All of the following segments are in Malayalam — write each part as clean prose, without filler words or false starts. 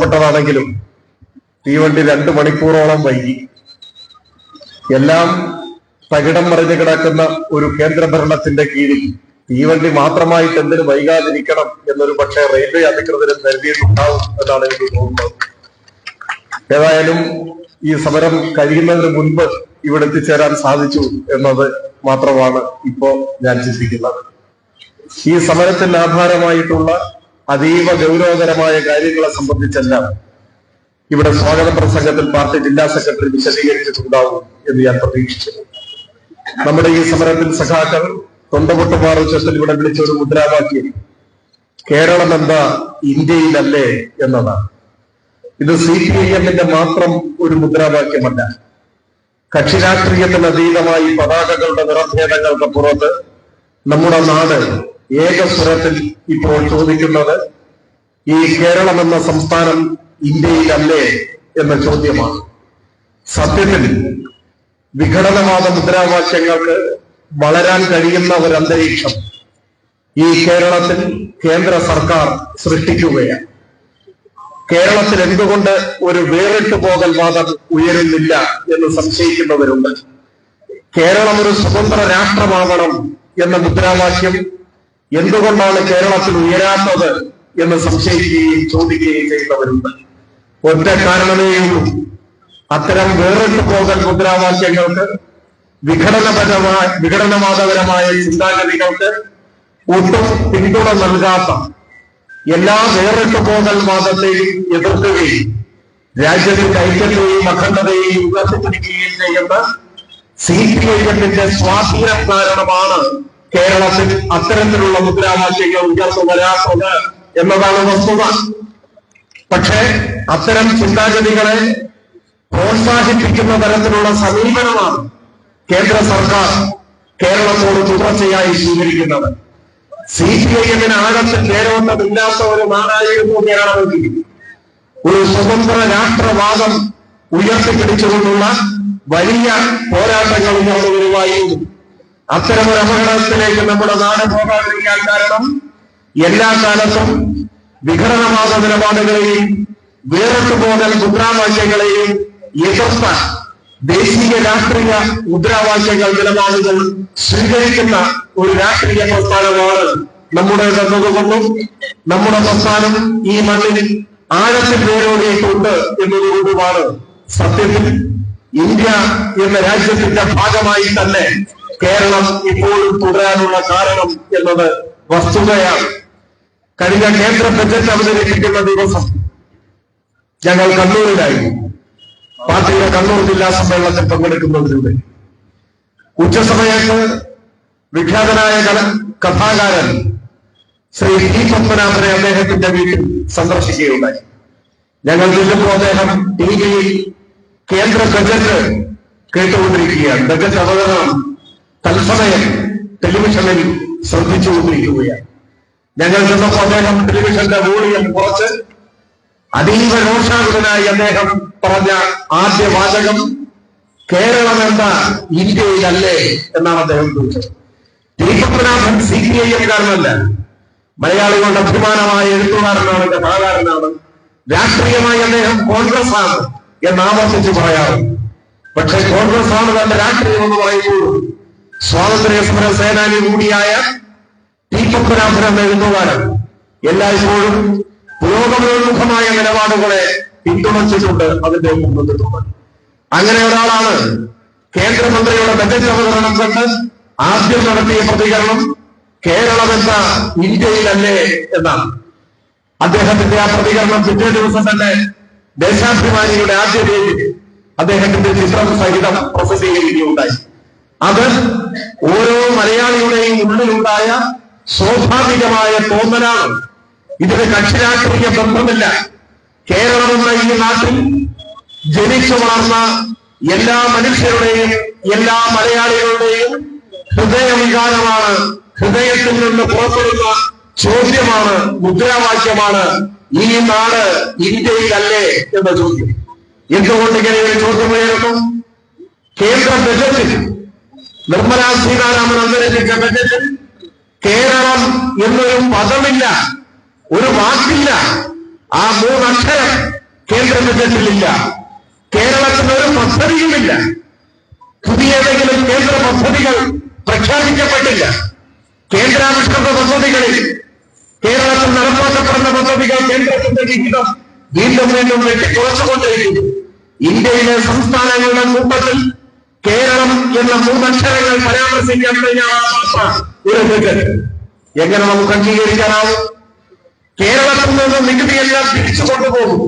പുറപ്പെട്ടതാണെങ്കിലും തീവണ്ടി 2 മണിക്കൂറോളം വൈകി. എല്ലാം തകിടം മറിഞ്ഞു കിടക്കുന്ന ഒരു കേന്ദ്രഭരണത്തിന്റെ കീഴിൽ തീവണ്ടി മാത്രമായിട്ട് എന്തിനു വൈകാതിരിക്കണം എന്നൊരു പക്ഷേ റെയിൽവേ അധികൃതരും കരുതിയിട്ടുണ്ടാവും എന്നാണ് എനിക്ക് തോന്നുന്നത്. ഏതായാലും ഈ സമരം കഴിയുന്നതിന് മുൻപ് ഇവിടെ എത്തിച്ചേരാൻ സാധിച്ചു എന്നത് മാത്രമാണ് ഇപ്പോ ഞാൻ ചിന്തിക്കുന്നത്. ഈ സമരത്തിന് ആധാരമായിട്ടുള്ള അതീവ ഗൗരവകരമായ കാര്യങ്ങളെ സംബന്ധിച്ചെല്ലാം ഇവിടെ സ്വാഗത പ്രസംഗത്തിൽ പാർട്ടി ജില്ലാ സെക്രട്ടറി വിശദീകരിച്ചിട്ടുണ്ടാവും എന്ന് ഞാൻ പ്രതീക്ഷിക്കുന്നു. നമ്മുടെ ഈ സമരത്തിൽ സഖാക്കൾ തൊണ്ടപൊട്ടുമാർ ഉച്ചത്തിൽ ഇവിടെ വിളിച്ചൊരു മുദ്രാവാക്യം കേരളം എന്താ ഇന്ത്യയിലല്ലേ എന്നതാണ്. ഇത് CPIM-ന്റെ മാത്രം ഒരു മുദ്രാവാക്യമല്ല. കക്ഷി രാഷ്ട്രീയത്തിന് അതീതമായി പതാകകളുടെ നിറഭേദങ്ങൾക്ക് പുറത്ത് നമ്മുടെ നാട് ഏകസ്വരത്തിൽ ഇപ്പോൾ ചോദിക്കുന്നത് ഈ കേരളം എന്ന സംസ്ഥാനം ഇന്ത്യയിലല്ലേ എന്ന ചോദ്യമാണ്. സത്യത്തിൽ വിഘടനവാദ മുദ്രാവാക്യങ്ങൾക്ക് വളരാൻ കഴിയുന്ന ഒരു അന്തരീക്ഷം ഈ കേരളത്തിൽ കേന്ദ്ര സർക്കാർ സൃഷ്ടിക്കുകയാണ്. കേരളത്തിൽ എന്തുകൊണ്ട് ഒരു വേറിട്ടു പോകൽ വാദം ഉയരുന്നില്ല എന്ന് സംശയിക്കുന്നവരുണ്ട്. കേരളം ഒരു സ്വതന്ത്ര രാഷ്ട്രമാവണം എന്ന മുദ്രാവാക്യം എന്തുകൊണ്ടാണ് കേരളത്തിൽ ഉയരാത്തത് എന്ന് സംശയിക്കുകയും ചോദിക്കുകയും ചെയ്യുന്നവരുണ്ട്. ഒറ്റ കാരണമേയുള്ളൂ, അത്തരം വേറിട്ടു പോകൽ മുദ്രാവാക്യങ്ങൾക്ക് വിഘടനവാദപരമായ ചിന്താഗതികൾക്ക് ഒട്ടും പിന്തുണ നൽകാത്ത എല്ലാ വേറിട്ടു പോകൽ വാദത്തെയും എതിർക്കുകയും രാജ്യത്തിന്റെ ഐക്യത്തെയും അഖണ്ഡതയെയും ഉയർത്തിപ്പിടിക്കുകയും ചെയ്യുന്ന CPIM-ന്റെ സ്വാധീനം കാരണമാണ് കേരളത്തിൽ അത്തരത്തിലുള്ള മുദ്രാവാക്യങ്ങൾ ഉയർന്നു വരാത്തത് എന്നതാണ് വസ്തുത. പക്ഷേ അത്തരം ചിന്താഗതികളെ പ്രോത്സാഹിപ്പിക്കുന്ന തരത്തിലുള്ള സമീപനമാണ് കേന്ദ്ര സർക്കാർ കേരളത്തോട് തുടർച്ചയായി സ്വീകരിക്കുന്നത്. CPIM-ന് ആഴത്തിൽ വേരോട്ടമില്ലാത്ത ഒരു നാടായിരുന്നു കേരളമെങ്കിൽ ഒരു സ്വതന്ത്ര രാഷ്ട്രവാദം ഉയർത്തിപ്പിടിച്ചുകൊണ്ടുള്ള വലിയ പോരാട്ടങ്ങൾ ഉയർന്നു വരുമായിരുന്നു. അത്തരമൊരു അപകടത്തിലേക്ക് നമ്മുടെ നാട് പോകാതിരിക്കാൻ കാരണം എല്ലാ കാലത്തും വിഘടനവാദ നിലപാടുകളെയും വേറിട്ടുപോകൽ മുദ്രാവാക്യങ്ങളെയും എതിർത്ത ദേശീയ രാഷ്ട്രീയ മുദ്രാവാക്യങ്ങൾ നിലപാടുകൾ സ്വീകരിക്കുന്ന ഒരു രാഷ്ട്രീയ പ്രസ്ഥാനമാണ് നമ്മുടേതെന്നതുകൊണ്ടും നമ്മുടെ പ്രസ്ഥാനം ഈ മണ്ണിൽ ആഴത്തിൽ വേരോടിയിട്ടുണ്ട് എന്നതുകൊണ്ടുമാണ് സത്യത്തിൽ ഇന്ത്യ എന്ന രാജ്യത്തിന്റെ ഭാഗമായി തന്നെ കേരളം ഇപ്പോഴും തുടരാനുള്ള കാരണം എന്നത് വസ്തുതയാണ്. കഴിഞ്ഞ കേന്ദ്ര ബജറ്റ് അവതരിപ്പിക്കുന്ന ദിവസം ഞങ്ങൾ കണ്ണൂരിലായിരുന്നു. പാർട്ടിയുടെ കണ്ണൂർ ജില്ലാ സമ്മേളനത്തിൽ പങ്കെടുക്കുന്നതിലൂടെ ഉച്ചസമയത്ത് വിഖ്യാതനായ കഥാകാരൻ ശ്രീ ടി പത്മനാഭനെ അദ്ദേഹത്തിന്റെ വീട്ടിൽ സന്ദർശിക്കുകയുണ്ടായി. ഞങ്ങൾ ചെല്ലുമ്പോൾ അദ്ദേഹം ടിവിയിൽ കേന്ദ്ര ബജറ്റ് കേട്ടുകൊണ്ടിരിക്കുകയാണ്. ബജറ്റ് അവതരണം തത്സമയം ടെലിവിഷനിൽ ശ്രദ്ധിച്ചുകൊണ്ടിരിക്കുകയാണ്. ഞങ്ങൾ ചെന്നപ്പോൾ അദ്ദേഹം ടെലിവിഷന്റെ വോളിയം കുറച്ച് അതീവ രോഷാകുലനായി അദ്ദേഹം പറഞ്ഞ ആദ്യ വാചകം കേരളം എന്ന ഇന്ത്യയിലല്ലേ എന്നാണ് അദ്ദേഹം ചോദിച്ചത്. ടി പത്മനാഭൻ CPIM-കാരനല്ല, മലയാളികളുടെ അഭിമാനമായ എഴുത്തുകാരനാണ്, കഥാകാരനാണ്. രാഷ്ട്രീയമായി അദ്ദേഹം കോൺഗ്രസ് ആണ് എന്ന് ആവർത്തിച്ച് പറയാറ്. പക്ഷെ കോൺഗ്രസ് ആണ് തന്റെ രാഷ്ട്രീയം എന്ന് പറയുമ്പോൾ സ്വാതന്ത്ര്യ സമര സേനാനി കൂടിയായ ടി പത്മനാഭൻ എന്ന എഴുത്തുകാരൻ എല്ലായ്പ്പോഴും പുരോഗമനോന്മുഖമായ നിലപാടുകളെ പിന്തുണച്ചിട്ടുണ്ട്, അതിന്റെ മുൻനിർത്തിയിട്ടുണ്ട്. അങ്ങനെ ഒരാളാണ് കേന്ദ്രമന്ത്രിയുടെ ബജറ്റ് അവതരണം കണ്ട് ആദ്യം നടത്തിയ പ്രതികരണം കേരളം എന്ന ഇന്ത്യയിലല്ലേ എന്നാണ്. അദ്ദേഹത്തിന്റെ ആ പ്രതികരണം പിറ്റേ ദിവസം തന്നെ ദേശാഭിമാനിയുടെ ആദ്യ പേജിൽ അദ്ദേഹത്തിന്റെ ചിത്രം സഹിതം പ്രസിദ്ധീകരിക്കുകയുണ്ടായി. അത് ഓരോ മലയാളിയുടെയും ഉള്ളിലുണ്ടായ സ്വാഭാവികമായ തോന്നലാണ്. ഇതിന് കക്ഷി രാഷ്ട്രീയ ബന്ധമില്ല. കേരളമെന്ന ഈ നാട്ടിൽ ജനിച്ചു വളർന്ന എല്ലാ മനുഷ്യരുടെയും എല്ലാ മലയാളികളുടെയും ഹൃദയവികാരമാണ്. ഹൃദയത്തിൽ നിന്ന് പുറപ്പെടുന്ന ചോദ്യമാണ്, മുദ്രാവാക്യമാണ് ഈ നാട് ഇന്ത്യയിലല്ലേ എന്ന ചോദ്യം. എന്തുകൊണ്ട് ഇങ്ങനെ ഒരു ചോദ്യം ഉയരുന്നു? കേന്ദ്ര ബജറ്റിൽ നിർമ്മലാ സീതാരാമൻ അവതരിപ്പിച്ച ബജറ്റിൽ കേരളം എന്നൊരു പദമില്ല, ഒരു വാക്കില്ല. ആ 3 അക്ഷരം കേന്ദ്ര ബജറ്റിലില്ല. കേരളത്തിന് ഒരു പദ്ധതിയുമില്ല. പുതിയ ഏതെങ്കിലും കേന്ദ്ര പദ്ധതികൾ പ്രഖ്യാപിക്കപ്പെട്ടില്ല. കേന്ദ്രാവിഷ്കൃത പദ്ധതികളിൽ കേരളത്തിൽ നടപ്പാക്കപ്പെടുന്ന പദ്ധതികൾ കേന്ദ്രത്തിന്റെ വിഹിതം വീണ്ടും വീണ്ടും വെട്ടിക്കുറച്ചുകൊണ്ടിരിക്കുന്നു. ഇന്ത്യയിലെ സംസ്ഥാനങ്ങളുടെ കൂട്ടത്തിൽ കേരളം എന്ന മൂന്നക്ഷരങ്ങൾ പരാമർശിക്കാൻ തയ്യാറാവാത്ത ഒരു ബജറ്റ് എങ്ങനെ നമുക്ക് അംഗീകരിക്കാനാവും? കേരളത്തിൽ നിന്ന് നികുതിയെല്ലാം തിരിച്ചു കൊണ്ടുപോകും.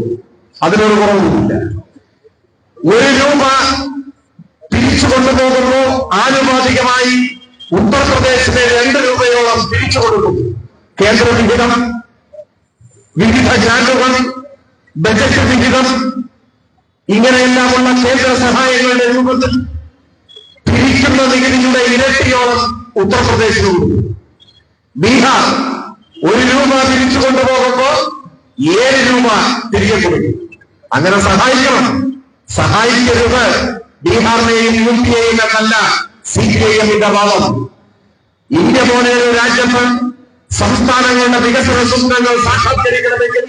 അതിനൊരു കുറവുമില്ല. 1 രൂപ തിരിച്ചു കൊണ്ടുപോകുന്നു. ആനുപാതികമായി ഉത്തർപ്രദേശിലെ 2 രൂപയോളം തിരിച്ചു കൊടുക്കും. കേന്ദ്ര വിഹിതം, വിവിധ ഗ്രാന്റുകൾ, ബജറ്റ് വിഹിതം, ഇങ്ങനെയെല്ലാമുള്ള കേന്ദ്ര സഹായങ്ങളുടെ രൂപത്തിൽ തിരിക്കുന്ന നികുതിയുടെ ഇരട്ടിയോളം ഉത്തർപ്രദേശിലുണ്ട്. ബീഹാർ 1 രൂപ തിരിച്ചു കൊണ്ടുപോകുമ്പോ 7 രൂപ തിരികെ കൊടുക്കും. അങ്ങനെ സഹായിക്കണം. സഹായിക്കരുത് ബീഹാറിനെയും UP എന്നല്ല CPIM-ന്റെ വാദം. ഇന്ത്യ പോലെ ഒരു രാജ്യത്ത് സംസ്ഥാനങ്ങളുടെ വികസന സ്വപ്നങ്ങൾ സാക്ഷാത്കരിക്കണമെങ്കിൽ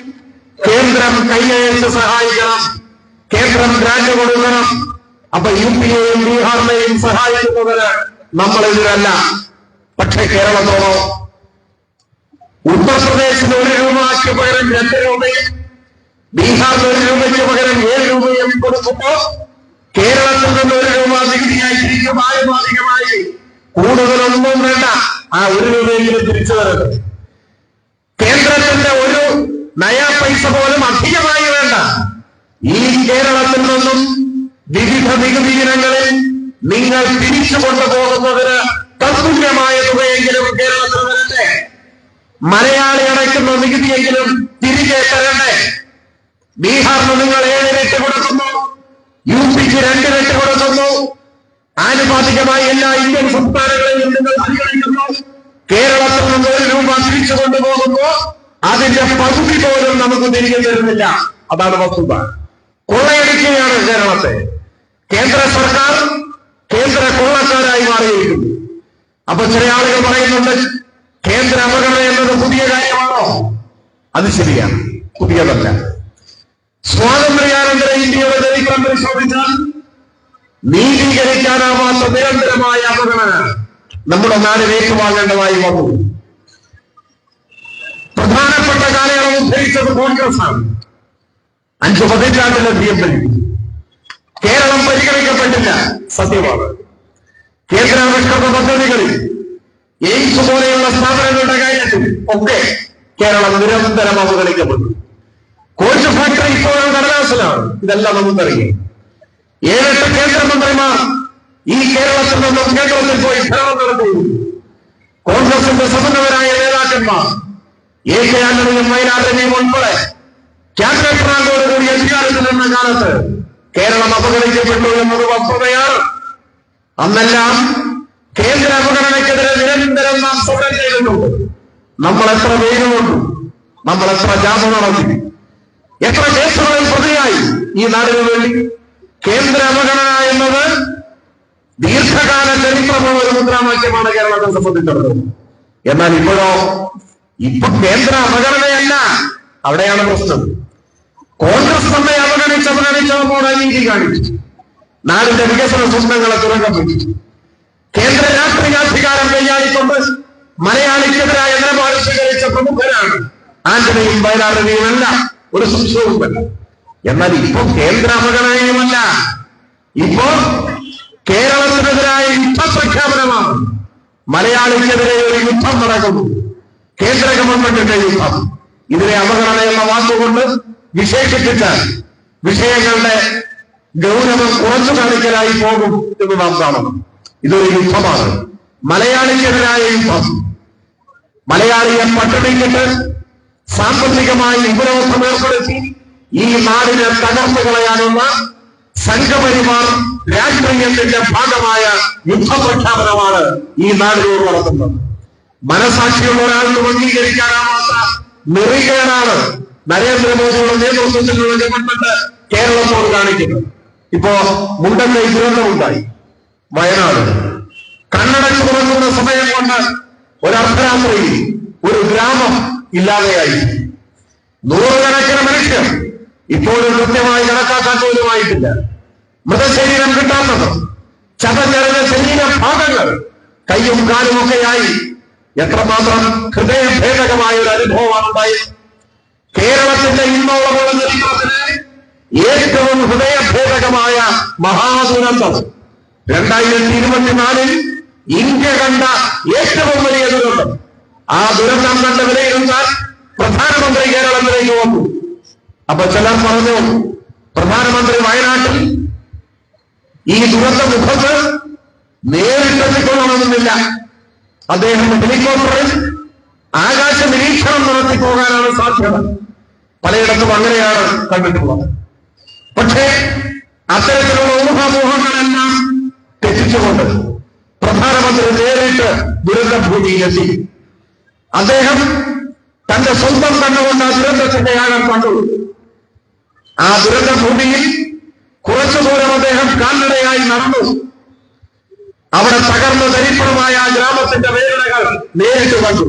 കേന്ദ്രം കൈയയച്ച് സഹായിക്കണം. കേന്ദ്രം ഗ്രാന്റ് കൊടുക്കണം. അപ്പൊ UP-യെയും ബീഹാറിനെയും സഹായിക്കുന്നതിന് നമ്മളെതിരല്ല. പക്ഷെ കേരളത്തോടോ ഉത്തർപ്രദേശിന് 1 രൂപയ്ക്ക് പകരം 2 രൂപയും ബീഹാറിന് 1 രൂപയ്ക്ക് പകരം 7 രൂപയും കൊടുക്കുമ്പോ കേരളത്തിൽ നിന്ന് 1 രൂപ നികുതിയായി തിരിക്കും. ആനുപാതികമായി കൂടുതലൊന്നും വേണ്ട. ആ 1 രൂപയെങ്കിലും തിരിച്ചു തരുന്നത് കേന്ദ്രത്തിന്റെ 1 നയാ പൈസ പോലും അധികമായി വേണ്ട. ഈ കേരളത്തിൽ നിന്നും വിവിധ നികുതി ഇനങ്ങളിൽ നിങ്ങൾ തിരിച്ചു കൊണ്ടുപോകുന്നതിന് തത്തുല്യമായ തുകയെങ്കിലും കേരളത്തിൽ വരട്ടെ. മലയാളി അടയ്ക്കുന്ന നികുതിയെങ്കിലും തിരികെ തരണ്ടേ. ബീഹാറിന് നിങ്ങൾ 7 ഇരട്ടി കൊടുക്കുന്നു, UP-ക്ക് 2 ഇരട്ടി കൊടുക്കുന്നു. ആനുപാതികമായി എല്ലാ ഇന്ത്യൻ സംസ്ഥാനങ്ങളെയും നിങ്ങൾ പരിഗണിക്കുന്നു. കേരളത്തിൽ നിന്ന് 1 രൂപ തിരിച്ചു കൊണ്ടുപോകുമ്പോൾ അതിന്റെ പകുതി പോലും നമുക്ക് തിരികെ തരുന്നില്ല. അതാണ് വസ്തുത. കൊള്ളയടിക്കുകയാണ് കേരളത്തെ. കേന്ദ്ര സർക്കാർ കേന്ദ്ര കൊള്ളക്കാരായി മാറിയിരിക്കുന്നു. അപ്പൊ ചില ആളുകൾ പറയുന്നുണ്ട് കേന്ദ്ര അവഗണന എന്നത് പുതിയ കാര്യമാണോ? അത് ശരിയാണ്, പുതിയതല്ല. സ്വാതന്ത്ര്യാനന്തര ഇന്ത്യയുടെ ചരിത്രം പരിശോധിച്ചാൽ നീതീകരിക്കാനാവാത്ത നിരന്തരമായ അവഗണന നമ്മുടെ നാട് ഏറ്റുവാങ്ങേണ്ടതായി വന്നു. പ്രധാനപ്പെട്ട കാലയളവ് ഉദ്ധരിച്ചത് കോൺഗ്രസാണ്. 5 പതിറ്റാണ്ടിലധികം ഭരിച്ചു. കേരളം പരിഗണിക്കപ്പെട്ടില്ല, സത്യമാണ്. കേന്ദ്രാവിഷ്കൃത പദ്ധതികളിൽ എയിംസ് പോലെയുള്ള സ്ഥാപനങ്ങളുടെ കാര്യത്തിൽ ഒക്കെ കേരളം നിരന്തരം അവഗണിക്കപ്പെട്ടു. കോച്ച് ഫാക്ടറി ഇപ്പോഴും കടലാസിലാണ്. ഇതെല്ലാം നമുക്കറിയാം. 7-8 കേന്ദ്രമന്ത്രിമാർ ഈ കേരളത്തിൽ നിന്നും കേന്ദ്രത്തിൽ പോയി ഭരണം നടത്തിയിരുന്നു. കോൺഗ്രസിന്റെ സമന്വയരായ നേതാക്കന്മാർ AK ആന്റണിയും വയനാട്ടിനെയും ഉൾപ്പെടെ ക്യാബിനറ്റ് റാങ്കോടുകൂടി അധികാരത്തിൽ നിന്ന കാലത്ത് കേരളം അവഗണിക്കപ്പെട്ടു എന്നത് വസ്തുതയാണ്. അന്നെല്ലാം കേന്ദ്ര അവഗണനയ്ക്കെതിരെ നിരന്തരം നാം സമരം ചെയ്തിട്ടുണ്ട്. നമ്മൾ എത്ര വെയിൽ കൊണ്ടു, നമ്മൾ എത്ര ജാഥ നടത്തി, എത്ര കേസുകളിൽ പ്രതിയായി ഈ നാടിനു വേണ്ടി. കേന്ദ്ര അവഗണന എന്നത് ദീർഘകാല ചരിത്രമുള്ള ഒരു മുദ്രാവാക്യമാണ് കേരളത്തെ സംബന്ധിച്ചിടത്തോളം. എന്നാൽ ഇപ്പൊ കേന്ദ്ര അവഗണനയല്ല, അവിടെയാണ് പ്രശ്നം. കോൺഗ്രസ് നമ്മെ അവഗണിച്ചപ്പോൾ നീതി കാണിച്ചു. നാടിന്റെ വികസന സ്വപ്നങ്ങളെ തുറക്കം പിടിച്ചു. കേന്ദ്ര രാഷ്ട്രീയാധികാരം കൈയാളിക്കൊണ്ട് മലയാളിക്കെതിരായ നിലപാട് സ്വീകരിച്ച പ്രമുഖരാണ് ആന്റണിയും വയനാടിനെയും അല്ല, ഒരു സംശയവുമല്ല. എന്നാൽ ഇപ്പൊ കേന്ദ്ര അവഗണനയുമല്ല, ഇപ്പോ കേരളത്തിനെതിരായ യുദ്ധപ്രഖ്യാപനമാണ്. മലയാളിക്കെതിരെ ഒരു യുദ്ധം നടക്കുന്നു, കേന്ദ്ര ഗവൺമെന്റിന്റെ യുദ്ധം. ഇതിനെ അവഗണന എന്ന വാക്കുകൊണ്ട് വിശേഷിപ്പിച്ചാൽ വിഷയങ്ങളുടെ ഗൗരവം കുറച്ചു കാണിക്കലായി പോകും എന്ന് നാം കാണണം. ഇതൊരു യുദ്ധമാണ്, മലയാളിക്കെതിരായ യുദ്ധം. മലയാളിയെ പട്ടിണിക്കിട്ട് സാമ്പത്തികമായി ഉപരോധം ഏർപ്പെടുത്തി ഈ നാടിനെ തകർന്നു കളയാനുള്ള സംഘപരിവാർ രാഷ്ട്രീയത്തിന്റെ ഭാഗമായ യുദ്ധപ്രഖ്യാപനമാണ് ഈ നാടിനോട് നടത്തുന്നത്. മനസാക്ഷിയുള്ള ഒരാൾക്ക് അംഗീകരിക്കാനാവാത്ത നെറികേടാണ് നരേന്ദ്രമോദിയുടെ നേതൃത്വത്തിലുള്ള ഗവൺമെന്റ് കേരളത്തോട് കാണിക്കുന്നത്. ഇപ്പോ മുണ്ടക്കൈ ദുരന്തമുണ്ടായി, വയനാട്. കണ്ണടച്ചു തുറക്കുന്ന സമയം കൊണ്ട് ഒരർദ്ധരാത്രിയിൽ ഒരു ഗ്രാമം ഇല്ലാതെയായി. 100 കണക്കിന് മനുഷ്യർ ഇപ്പോഴും കൃത്യമായി കണക്കാക്കാൻ പോലുമായിട്ടില്ല. മൃതശരീരം കിട്ടാത്തത്, ചതഞ്ഞറിഞ്ഞ ശരീരഭാഗങ്ങൾ, കയ്യും കാലുമൊക്കെയായി എത്രമാത്രം ഹൃദയഭേദകമായ ഒരു അനുഭവമാണ് ഉണ്ടായത്. കേരളത്തിന്റെ ഇന്നോളമുള്ള ചരിത്രത്തിലെ ഏറ്റവും ഹൃദയഭേദകമായ മഹാദുരന്തം 2024 ഇന്ത്യ കണ്ട ഏറ്റവും വലിയ ദുരന്തം. ആ ദുരന്തം കണ്ട് വിലയിരുത്താൻ പ്രധാനമന്ത്രി കേരളത്തിലേക്ക് വന്നു. അപ്പൊ ചിലർ പറഞ്ഞു, പ്രധാനമന്ത്രി വയനാട്ടിൽ ഈ ദുരന്ത മുഖത്ത് നേരിട്ടെത്തിക്കൊള്ളണമെന്നില്ല, അദ്ദേഹം ഹെലികോപ്റ്ററിൽ ആകാശ നിരീക്ഷണം നടത്തി പോകാനാണ് സാധ്യത. പലയിടത്തും അങ്ങനെയാണ് കണ്ടിട്ടുള്ളത്. പക്ഷേ അത്തരത്തിലുള്ള ഊഹാമോഹങ്ങളെല്ലാം തെറ്റിച്ചുകൊണ്ട് പ്രധാനമന്ത്രി നേരിട്ട് ദുരന്തഭൂമിയിലെത്തി. അദ്ദേഹം തന്റെ സ്വന്തം കണ്ണുകൊണ്ട് ആ ദുരന്തത്തിന്റെ ആഴം കണ്ടു. ആ ദുരന്തഭൂമിയിൽ കുറച്ചു ദൂരം അദ്ദേഹം കാൽനടയായി നടന്നു. അവിടെ തകർന്ന തരിപ്പണമായ ആ ഗ്രാമത്തിന്റെ വേദനകൾ നേരിട്ട് കണ്ടു.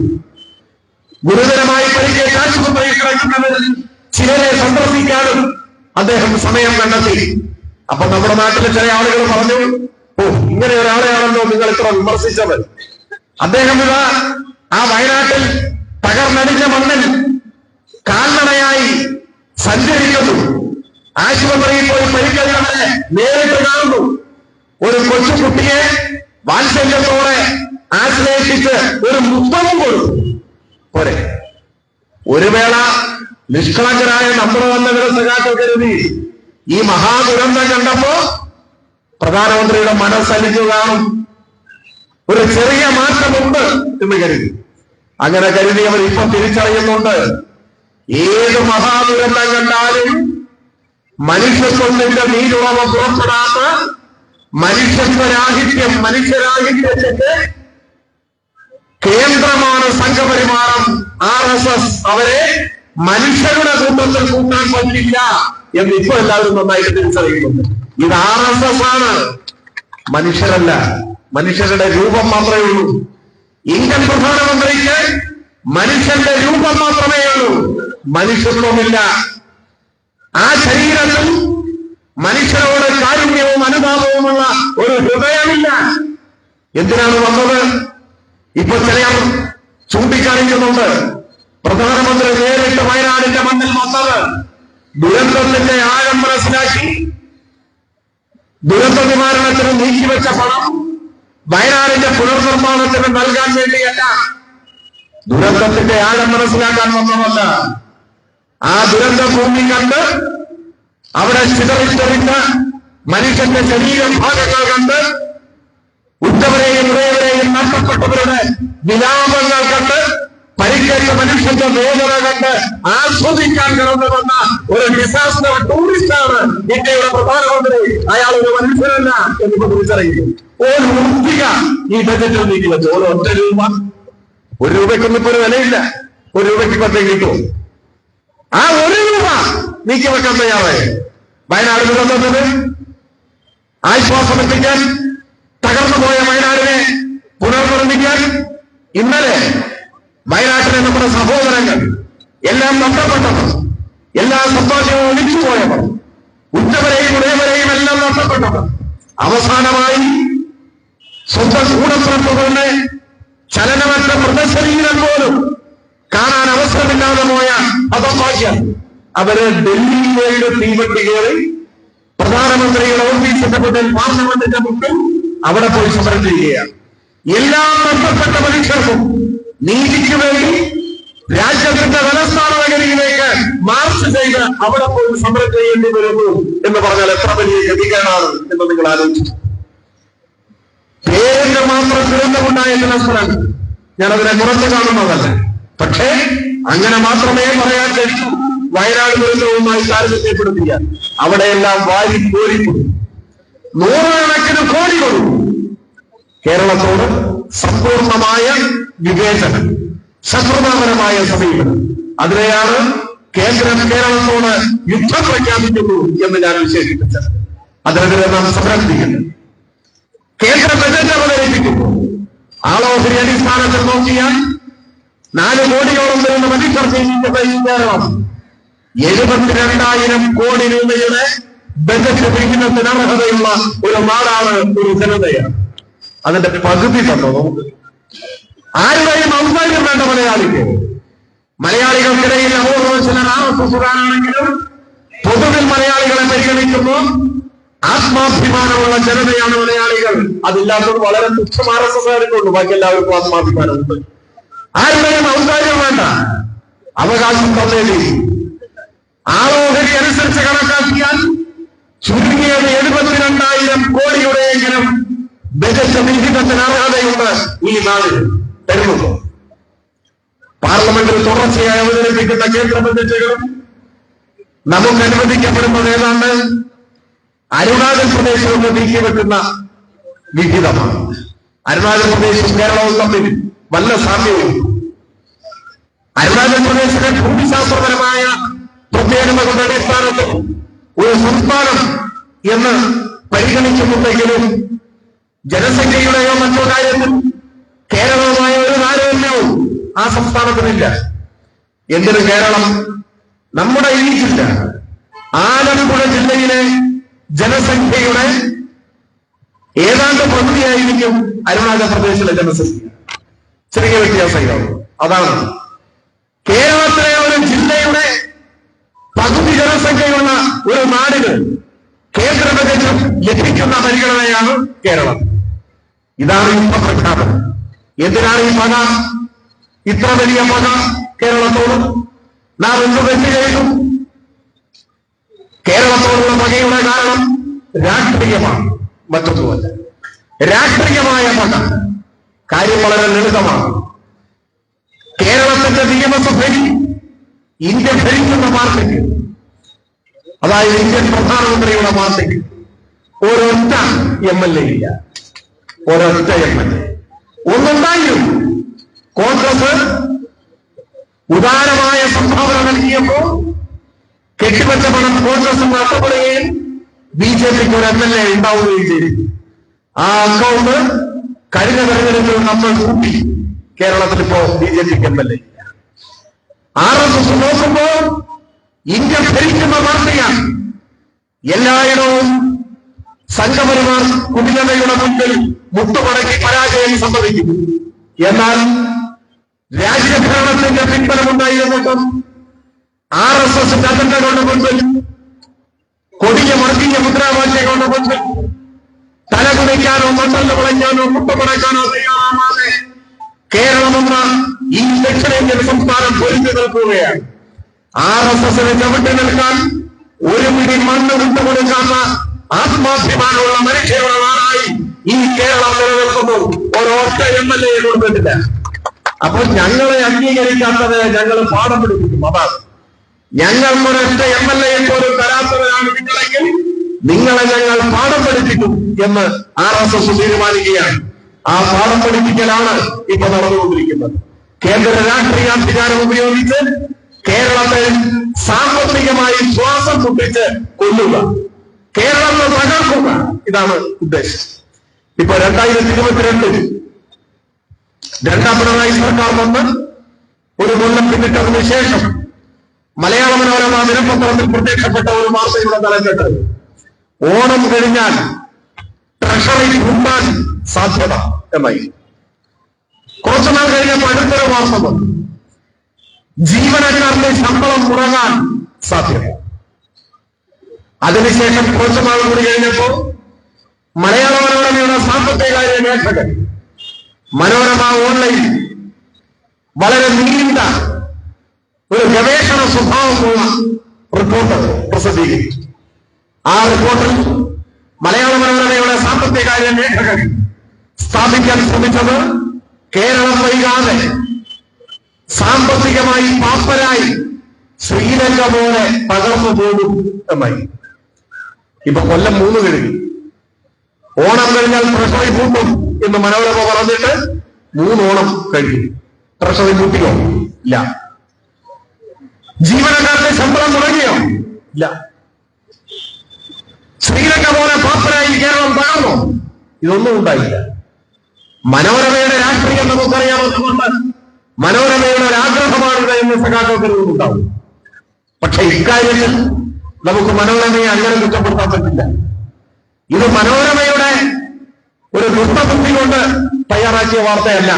ഗുരുതരമായി പരിക്കേറ്റ് ആശുപത്രിയിൽ കിടക്കുന്നവരിൽ ചിലരെ സന്ദർശിക്കാനും അദ്ദേഹം സമയം കണ്ടെത്തി. അപ്പൊ നമ്മുടെ നാട്ടിലെ ചില ആളുകൾ പറഞ്ഞു, ഓ, ഇങ്ങനെ ഒരാളെയാണല്ലോ നിങ്ങൾ ഇത്ര വിമർശിച്ചത്. അദ്ദേഹം ആ വയനാട്ടിൽ തകർന്നടിഞ്ഞ മണ്ണിൽ കാൽനടയായി സഞ്ചരിക്കുന്നു. ആശുപത്രിയിൽ പോയി പരിക്കേറ്റവരെ നേരിട്ട് കാണുന്നു. ഒരു കൊച്ചുകുട്ടിയെ വാത്സല്യത്തോടെ ആശ്ലേഷിച്ച് ഒരു മുത്തവും കൊടുക്കും. പോരെ, ഒരു വേള നിഷ്കളങ്കരായ നമ്മുടെ വന്നവരെ സഖാക്കൾ കരുതി ഈ മഹാദുരന്തം കണ്ടപ്പോ പ്രധാനമന്ത്രിയുടെ മനസ്സലിഞ്ഞു കാണും, ഒരു ചെറിയ മാറ്റമുണ്ട് എന്ന് കരുതി. അങ്ങനെ കരുതിയവർ ഇപ്പൊ തിരിച്ചറിയുന്നുണ്ട്, ഏത് മഹാദുരന്തം കണ്ടാലും മനുഷ്യത്വത്തിന്റെ നീരുറവ പുറപ്പെടാത്ത മനുഷ്യരാഹിത്യത്തിന്റെ കേന്ദ്രമാണ് സംഘപരിവാരം RSS. അവരെ മനുഷ്യരുടെ കൂട്ടത്തിൽ കൂട്ടാൻ പറ്റില്ല എന്ന് ഇപ്പൊ എല്ലാവരും നന്നായിട്ട് തിരിച്ചറിയുന്നുണ്ട്. ഇത് RSS ആണ്, മനുഷ്യരല്ല. മനുഷ്യരുടെ രൂപം മാത്രമേ ഉള്ളൂ. ഇന്ത്യൻ പ്രധാനമന്ത്രിക്ക് മനുഷ്യന്റെ രൂപം മാത്രമേ ഉള്ളൂ, മനുഷ്യത്വമില്ല. ആ ശരീരത്തിൽ മനുഷ്യരോട് കാരുണ്യവും അനുതാപവുമുള്ള ഒരു ഹൃദയമില്ല. എന്തിനാണ് വന്നത്? ഇപ്പൊ ചിലർ ചൂണ്ടിക്കാണിക്കുന്നുണ്ട്, പ്രധാനമന്ത്രി നേരിട്ട് വയനാടിന്റെ മണ്ണിൽ വന്നത് ദുരന്തത്തിന്റെ ആഴം മനസ്സിലാക്കി ദുരന്ത നിവാരണത്തിന് നീക്കിവെച്ച പണം വയനാടിന്റെ പുനർനിർമ്മാണത്തിന് നൽകാൻ വേണ്ടിയല്ല, ദുരന്തത്തിന്റെ ആഴം മനസ്സിലാക്കാൻ വന്നതല്ല. ആ ദുരന്ത ഭൂമി കണ്ട് അവിടെ ചിതറിച്ചെറിഞ്ഞ മനുഷ്യന്റെ ശരീരഭാഗങ്ങൾ കണ്ട് ഉറ്റവരെയും ഇടയവരെയും നഷ്ടപ്പെട്ടവരുടെ വിലാപങ്ങൾ കണ്ട് പരിക്കേറ്റ മനുഷ്യന്റെ വേദന കണ്ട് ആസ്വദിക്കാൻ കടന്നു വന്ന ഒരു ഡിസാസ്റ്റർ ടൂറിസ്റ്റാണ് ഇന്ത്യയുടെ പ്രധാനമന്ത്രി. അയാൾ ഒരു മനുഷ്യനല്ല എന്നിപ്പോ തിരിച്ചറിയുന്നു. ഒരു ഉറപ്പിക ഈ ബജറ്റിൽ നീക്കി വെച്ചു. ഒരു ഒറ്റ രൂപ, ഒരു രൂപയ്ക്കൊന്നും ഇപ്പൊ ഒരു വിലയില്ല. ഒരു രൂപയ്ക്ക് പത്തേ കിട്ടും. ആ ഒരു രൂപ നീക്കി വെക്കാൻ തയ്യാറായി. വയനാട് ദുരന്തത്തിന് ആശ്വാസമെത്തിക്കാൻ, തകർന്നുപോയ വയനാടിനെ പുനർനിർമ്മിക്കാൻ ഇന്നലെ വയനാട്ടിലെ നമ്മുടെ സഹോദരങ്ങൾ എല്ലാം നഷ്ടപ്പെട്ടവർ, എല്ലാ സമ്പാദ്യവും ഒലിച്ചുപോയവർ, ഉറ്റവരെയും ഉടയവരെയും എല്ലാം നഷ്ടപ്പെട്ടവർ, അവസാനമായി സ്വന്തം കൂടപ്പിറപ്പുകളുടെ ചലനമറ്റ മൃതശരീരം പോലും കാണാൻ അവസരമില്ലാതെ പോയ ഹതഭാഗ്യം. അവര് ഡൽഹിയിലെ തീവണ്ടി കയറി പ്രധാനമന്ത്രിയുടെ ഓഫീസിന്റെ മുന്നിൽ, പാർലമെന്റിന്റെ മുന്നിൽ അവിടെ പോയി സമരം ചെയ്യുകയാണ്. എല്ലാം നഷ്ടപ്പെട്ട മനുഷ്യർക്കും നീതിക്ക് വേണ്ടി രാജ്യത്തിന്റെ തലസ്ഥാന നഗരിയിലേക്ക് മാർച്ച് ചെയ്ത് അവിടെ പോയി സമരം ചെയ്യേണ്ടി വരുന്നു എന്ന് പറഞ്ഞാൽ എത്ര വലിയ ഗതികേടാണ് എന്ന് നിങ്ങൾ ആലോചിച്ചു. പേരിന്റെ മാത്രം ദുരന്തമുണ്ടായ ചില സ്ഥലങ്ങൾ ഞാനതിനെ കുറച്ച് കാണുന്നതല്ല. പക്ഷേ അങ്ങനെ മാത്രമേ പറയാൻ കഴിയൂ. വയനാട് ദുരന്തവുമായി താരതമ്യപ്പെടുത്തിയ അവിടെയെല്ലാം വാരി കോരിക്കൊടുക്കും, നൂറുകണക്കിന് കോടി കൊടുക്കും. കേരളത്തോട് സമ്പൂർണമായ വിവേചനം, ശത്രുതാപരമായ സമീപനം, അതിനെയാണ് കേന്ദ്രം കേരളത്തോട് യുദ്ധം പ്രഖ്യാപിക്കുന്നു എന്ന് ഞാൻ വിശേഷിപ്പിച്ചത്. അതിനെതിരെ നാം സമരത്തിക്കുന്നു. കേന്ദ്ര ബജറ്റ് അവതരിപ്പിക്കുന്നു. ആളോഹരി അടിസ്ഥാനത്തിൽ നോക്കിയാൽ 4 കോടിയോളം വരുന്ന മനുഷ്യർ ജീവിക്കുന്ന ഈ കേരളം 72,000 കോടി രൂപയുടെ ബജറ്റ് വിഹിതത്തിന് അർഹതയുള്ള ഒരു നാടാണ്, ഒരു ജനതയാണ്. അതിന്റെ പകുതി തന്നോ നമുക്ക്? ആരുടെയും ഔദാര്യം വേണ്ട മലയാളിക്ക്. മലയാളികൾക്കിടയിൽ അപൂർവം ചിലർ ആണെങ്കിലും പൊതുവിൽ മലയാളികളെ പരിഗണിക്കുമ്പോൾ ആത്മാഭിമാനമുള്ള ജനതയാണ് മലയാളികൾ. അതില്ലാത്തത് വളരെ തുച്ഛം RSSകാർക്കുള്ളൂ. ബാക്കി എല്ലാവർക്കും ആത്മാഭിമാനമുണ്ട്. ആരുടെയും ഔദാര്യം വേണ്ട, അവകാശം തന്നേലി. ആളോഹരി അനുസരിച്ച് കണക്കാക്കിയാൽ ചുരുങ്ങിയത് 72,000 കോടിയുടെയെങ്കിലും ബജറ്റ് വിഹിതത്തിന് അർഹതയുണ്ട് ഈ നാളിൽ. തരുന്നുണ്ടോ? പാർലമെന്റിൽ തുടർച്ചയായി അവതരിപ്പിക്കുന്ന കേന്ദ്ര ബജറ്റുകളും നമുക്ക് അനുവദിക്കപ്പെടുന്നത് ഏതാണ്ട് അരുണാചൽ പ്രദേശിലൊന്ന് നീക്കിവെക്കുന്ന വിഹിതമാണ്. അരുണാചൽ പ്രദേശും കേരളവും തമ്മിൽ വല്ല സാമ്യവും. അരുണാചൽ പ്രദേശിലെ ഭൂമിശാസ്ത്രപരമായ പ്രത്യേകതകളുടെ അടിസ്ഥാനത്തിൽ ഒരു സംസ്ഥാനം എന്ന് പരിഗണിക്കുന്നുണ്ടെങ്കിലും ജനസംഖ്യയുടെയോ മറ്റോ കാര്യത്തിൽ കേരളവുമായ ഒരു താരതമ്യവും ആ സംസ്ഥാനത്തിനില്ല. എന്തിന് കേരളം? നമ്മുടെ ഈ ജില്ല, ആലപ്പുഴ ജില്ലയിലെ ജനസംഖ്യയുടെ ഏതാണ്ട് പകുതിയായിരിക്കും അരുണാചൽ പ്രദേശിലെ ജനസംഖ്യ. ചെറിയ വ്യത്യാസമാണ്. അതാണ് കേരളത്തിലെ ഒരു ജില്ലയുടെ പകുതി ജനസംഖ്യയുള്ള ഒരു നാടിന് കേന്ദ്ര ബജറ്റ് ലഭിക്കുന്ന പരിഗണനയാണ് കേരളം. ഇതാണ് യുദ്ധ പ്രഖ്യാപനം. എന്തിനാണ് ഈ പക, ഇത്ര വലിയ പക കേരളത്തോട്? നാം എന്ത് തെറ്റ് ചെയ്തു? കേരളത്തോടുള്ള പകയുടെ കാരണം രാഷ്ട്രീയമാണ്, മറ്റൊന്നുമല്ല. രാഷ്ട്രീയമായ പക. കാര്യം വളരെ ലളിതമാണ്. കേരളത്തിന്റെ നിയമസഭയിൽ ഇന്ത്യ ഭരിക്കുന്ന പാർട്ടിക്ക്, അതായത് ഇന്ത്യൻ പ്രധാനമന്ത്രിയുടെ പാർട്ടിക്ക് ഒരൊറ്റ MLA ഇല്ല. ഒരൊറ്റ MLA. ഒന്നുണ്ടായിരുന്നു. കോൺഗ്രസ് ഉദാരമായ സംഭാവന നൽകിയപ്പോ കെട്ടിവെച്ച പണം കോൺഗ്രസ് നഷ്ടപ്പെടുകയും BJPക്ക് ഒരു MLA ഉണ്ടാവുകയും ചെയ്തു. ആ അക്കൗണ്ട് കഴിഞ്ഞ തെരഞ്ഞെടുപ്പിൽ നമ്മൾ കൂട്ടി. കേരളത്തിൽ ഇപ്പോ BJPക്ക് MLA ഇല്ല. RSS നോക്കുമ്പോ ഇന്ത്യ ഭരിക്കുന്ന പാർട്ടിയാണ്. എല്ലായിടവും സംഘപരിവാർ കുടിലതയുടെ മുൻപിൽ മുട്ടുമടക്കി പരാജയം സംഭവിക്കും. എന്നാൽ രാജ്യഭരണത്തിന്റെ പിൻബലമുണ്ടായിരുന്നിട്ടും RSSന്റെ അജണ്ടകളുടെ മുൻപിൽ, കൊടിയ വർഗീയ മുദ്രാവാക്യങ്ങളുടെ മുൻപിൽ തലകുണിക്കാനോ മണ്ഡലം വിളഞ്ഞാനോ മുട്ടുമടക്കാനോ തയ്യാറാവാതെ കേരളമെന്ന ഈ ദക്ഷിണേന്ത്യൻ സംസ്ഥാനം പൊരിഞ്ഞു നിൽക്കുകയാണ്. RSSന് ചവിട്ടി നിൽക്കാൻ ഒരു പിടി മണ്ണ് വിട്ടുകൊടുക്കാത്ത ആത്മാഭിമാനമുള്ള മനുഷ്യരുടെ നാടായി ഈ കേരളം നിലനിൽക്കുന്നു. ഒരൊറ്റ MLA കൊടുത്തിട്ടില്ല. അപ്പോൾ ഞങ്ങളെ അംഗീകരിക്കാത്തത് ഞങ്ങൾ പാഠം പഠിപ്പിക്കും. അതാണ് ഞങ്ങൾക്കൊരൊറ്റ MLA പോലും തരാത്തവരാണ് നിങ്ങളെങ്കിൽ നിങ്ങളെ ഞങ്ങൾ പാഠം പഠിപ്പിക്കും എന്ന് RSS തീരുമാനിക്കുകയാണ്. ആ പാഠം പഠിപ്പിക്കലാണ് ഇപ്പൊ നടന്നുകൊണ്ടിരിക്കുന്നത്. കേന്ദ്ര രാഷ്ട്രീയാധികാരം ഉപയോഗിച്ച് കേരളത്തെ സാമ്പത്തികമായി ശ്വാസം മുട്ടിച്ച് കൊല്ലുക, കേരളത്തെ തകർക്കുക. ഇതാണ് ഉദ്ദേശം. ഇപ്പൊ 2022 രണ്ടാം പിണറായി സർക്കാർ വന്ന് ഒരു കൊല്ലം പിന്നിട്ടതിന് ശേഷം മലയാള മനോരമ ദിനപത്രത്തിൽ പ്രത്യക്ഷപ്പെട്ട ഒരു വാർത്തയുടെ തലക്കെട്ട് ഓണം കഴിഞ്ഞാൽ ട്രഷറി കൂട്ടാൻ സാധ്യത എന്നായി. കുറച്ചുനാൾ കഴിഞ്ഞപ്പോൾ അടുത്തൊരു വാർത്ത വന്നു, ജീവനക്കാരുടെ ശമ്പളം മുടങ്ങാൻ സാധ്യത. അതിനുശേഷം കുറച്ചുനാൾ കൂടി കഴിഞ്ഞപ്പോൾ മലയാള മനോരമയുടെ സാമ്പത്തികകാര്യ ലേഖകൻ മനോരമ ഓൺലൈൻ വളരെ നീണ്ട ഒരു ഗവേഷണ സ്വഭാവമുള്ള റിപ്പോർട്ട് പ്രസിദ്ധീകരിച്ചു. ആ റിപ്പോർട്ടിൽ മലയാള മനോരമയുടെ സാമ്പത്തികകാര്യ ലേഖകൻ സ്ഥാപിക്കാൻ ശ്രമിച്ചത് കേരളം വൈകാതെ സാമ്പത്തികമായി പാപ്പരായി ശ്രീലങ്ക പോലെ തകർന്നു പോകും എന്നായി. ഇപ്പൊ കൊല്ലം 3 കഴിഞ്ഞു. ഓണം കഴിഞ്ഞാൽ ട്രഷറി പൂട്ടും എന്ന് മനോരമ പറഞ്ഞിട്ട് 3 ഓണം കഴിഞ്ഞു. ട്രഷറി പൂട്ടിയോ? ഇല്ല. ജീവനക്കാരുടെ ശമ്പളം മുടങ്ങിയോ? ഇല്ല. ശ്രീലങ്ക പോലെ പാപ്പരായി കേരളം തകർന്നോ? ഇതൊന്നും ഉണ്ടായില്ല. മനോരമയുടെ രാഷ്ട്രീയം നമുക്കറിയാവുന്നതുകൊണ്ട് മനോരമയുടെ ഒരു ആഗ്രഹമാണിത് എന്ന് സഖാക്കൾക്ക് ഉണ്ടാവും. പക്ഷെ ഇക്കാര്യത്തിൽ നമുക്ക് മനോരമയെ അങ്ങനെ കുറ്റപ്പെടുത്താൻ പറ്റില്ല. ഇത് മനോരമയുടെ ഒരു ദുഷ്ടബുദ്ധി കൊണ്ട് തയ്യാറാക്കിയ വാർത്തയല്ല.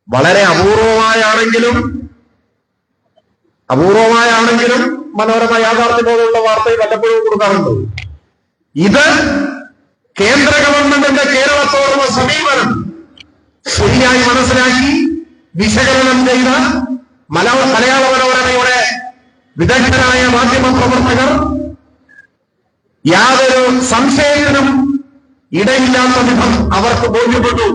വളരെ അപൂർവമായാണെങ്കിലും മനോരമ യാഥാർത്ഥ്യബോധമുള്ള വാർത്തയിൽ വല്ലപ്പോഴും കൊടുക്കാറുണ്ട്. ഇത് കേന്ദ്ര ഗവൺമെന്റിന്റെ കേരളത്തോടുള്ള സമീപനം ശരിയായി മനസ്സിലാക്കി വിശകലനം ചെയ്ത മലയാള മനോരമയുടെ വിദഗ്ധരായ മാധ്യമ പ്രവർത്തകർ യാതൊരു സംശയത്തിനും ഇടയില്ലാത്ത വിധം അവർക്ക് ബോധ്യപ്പെട്ടു.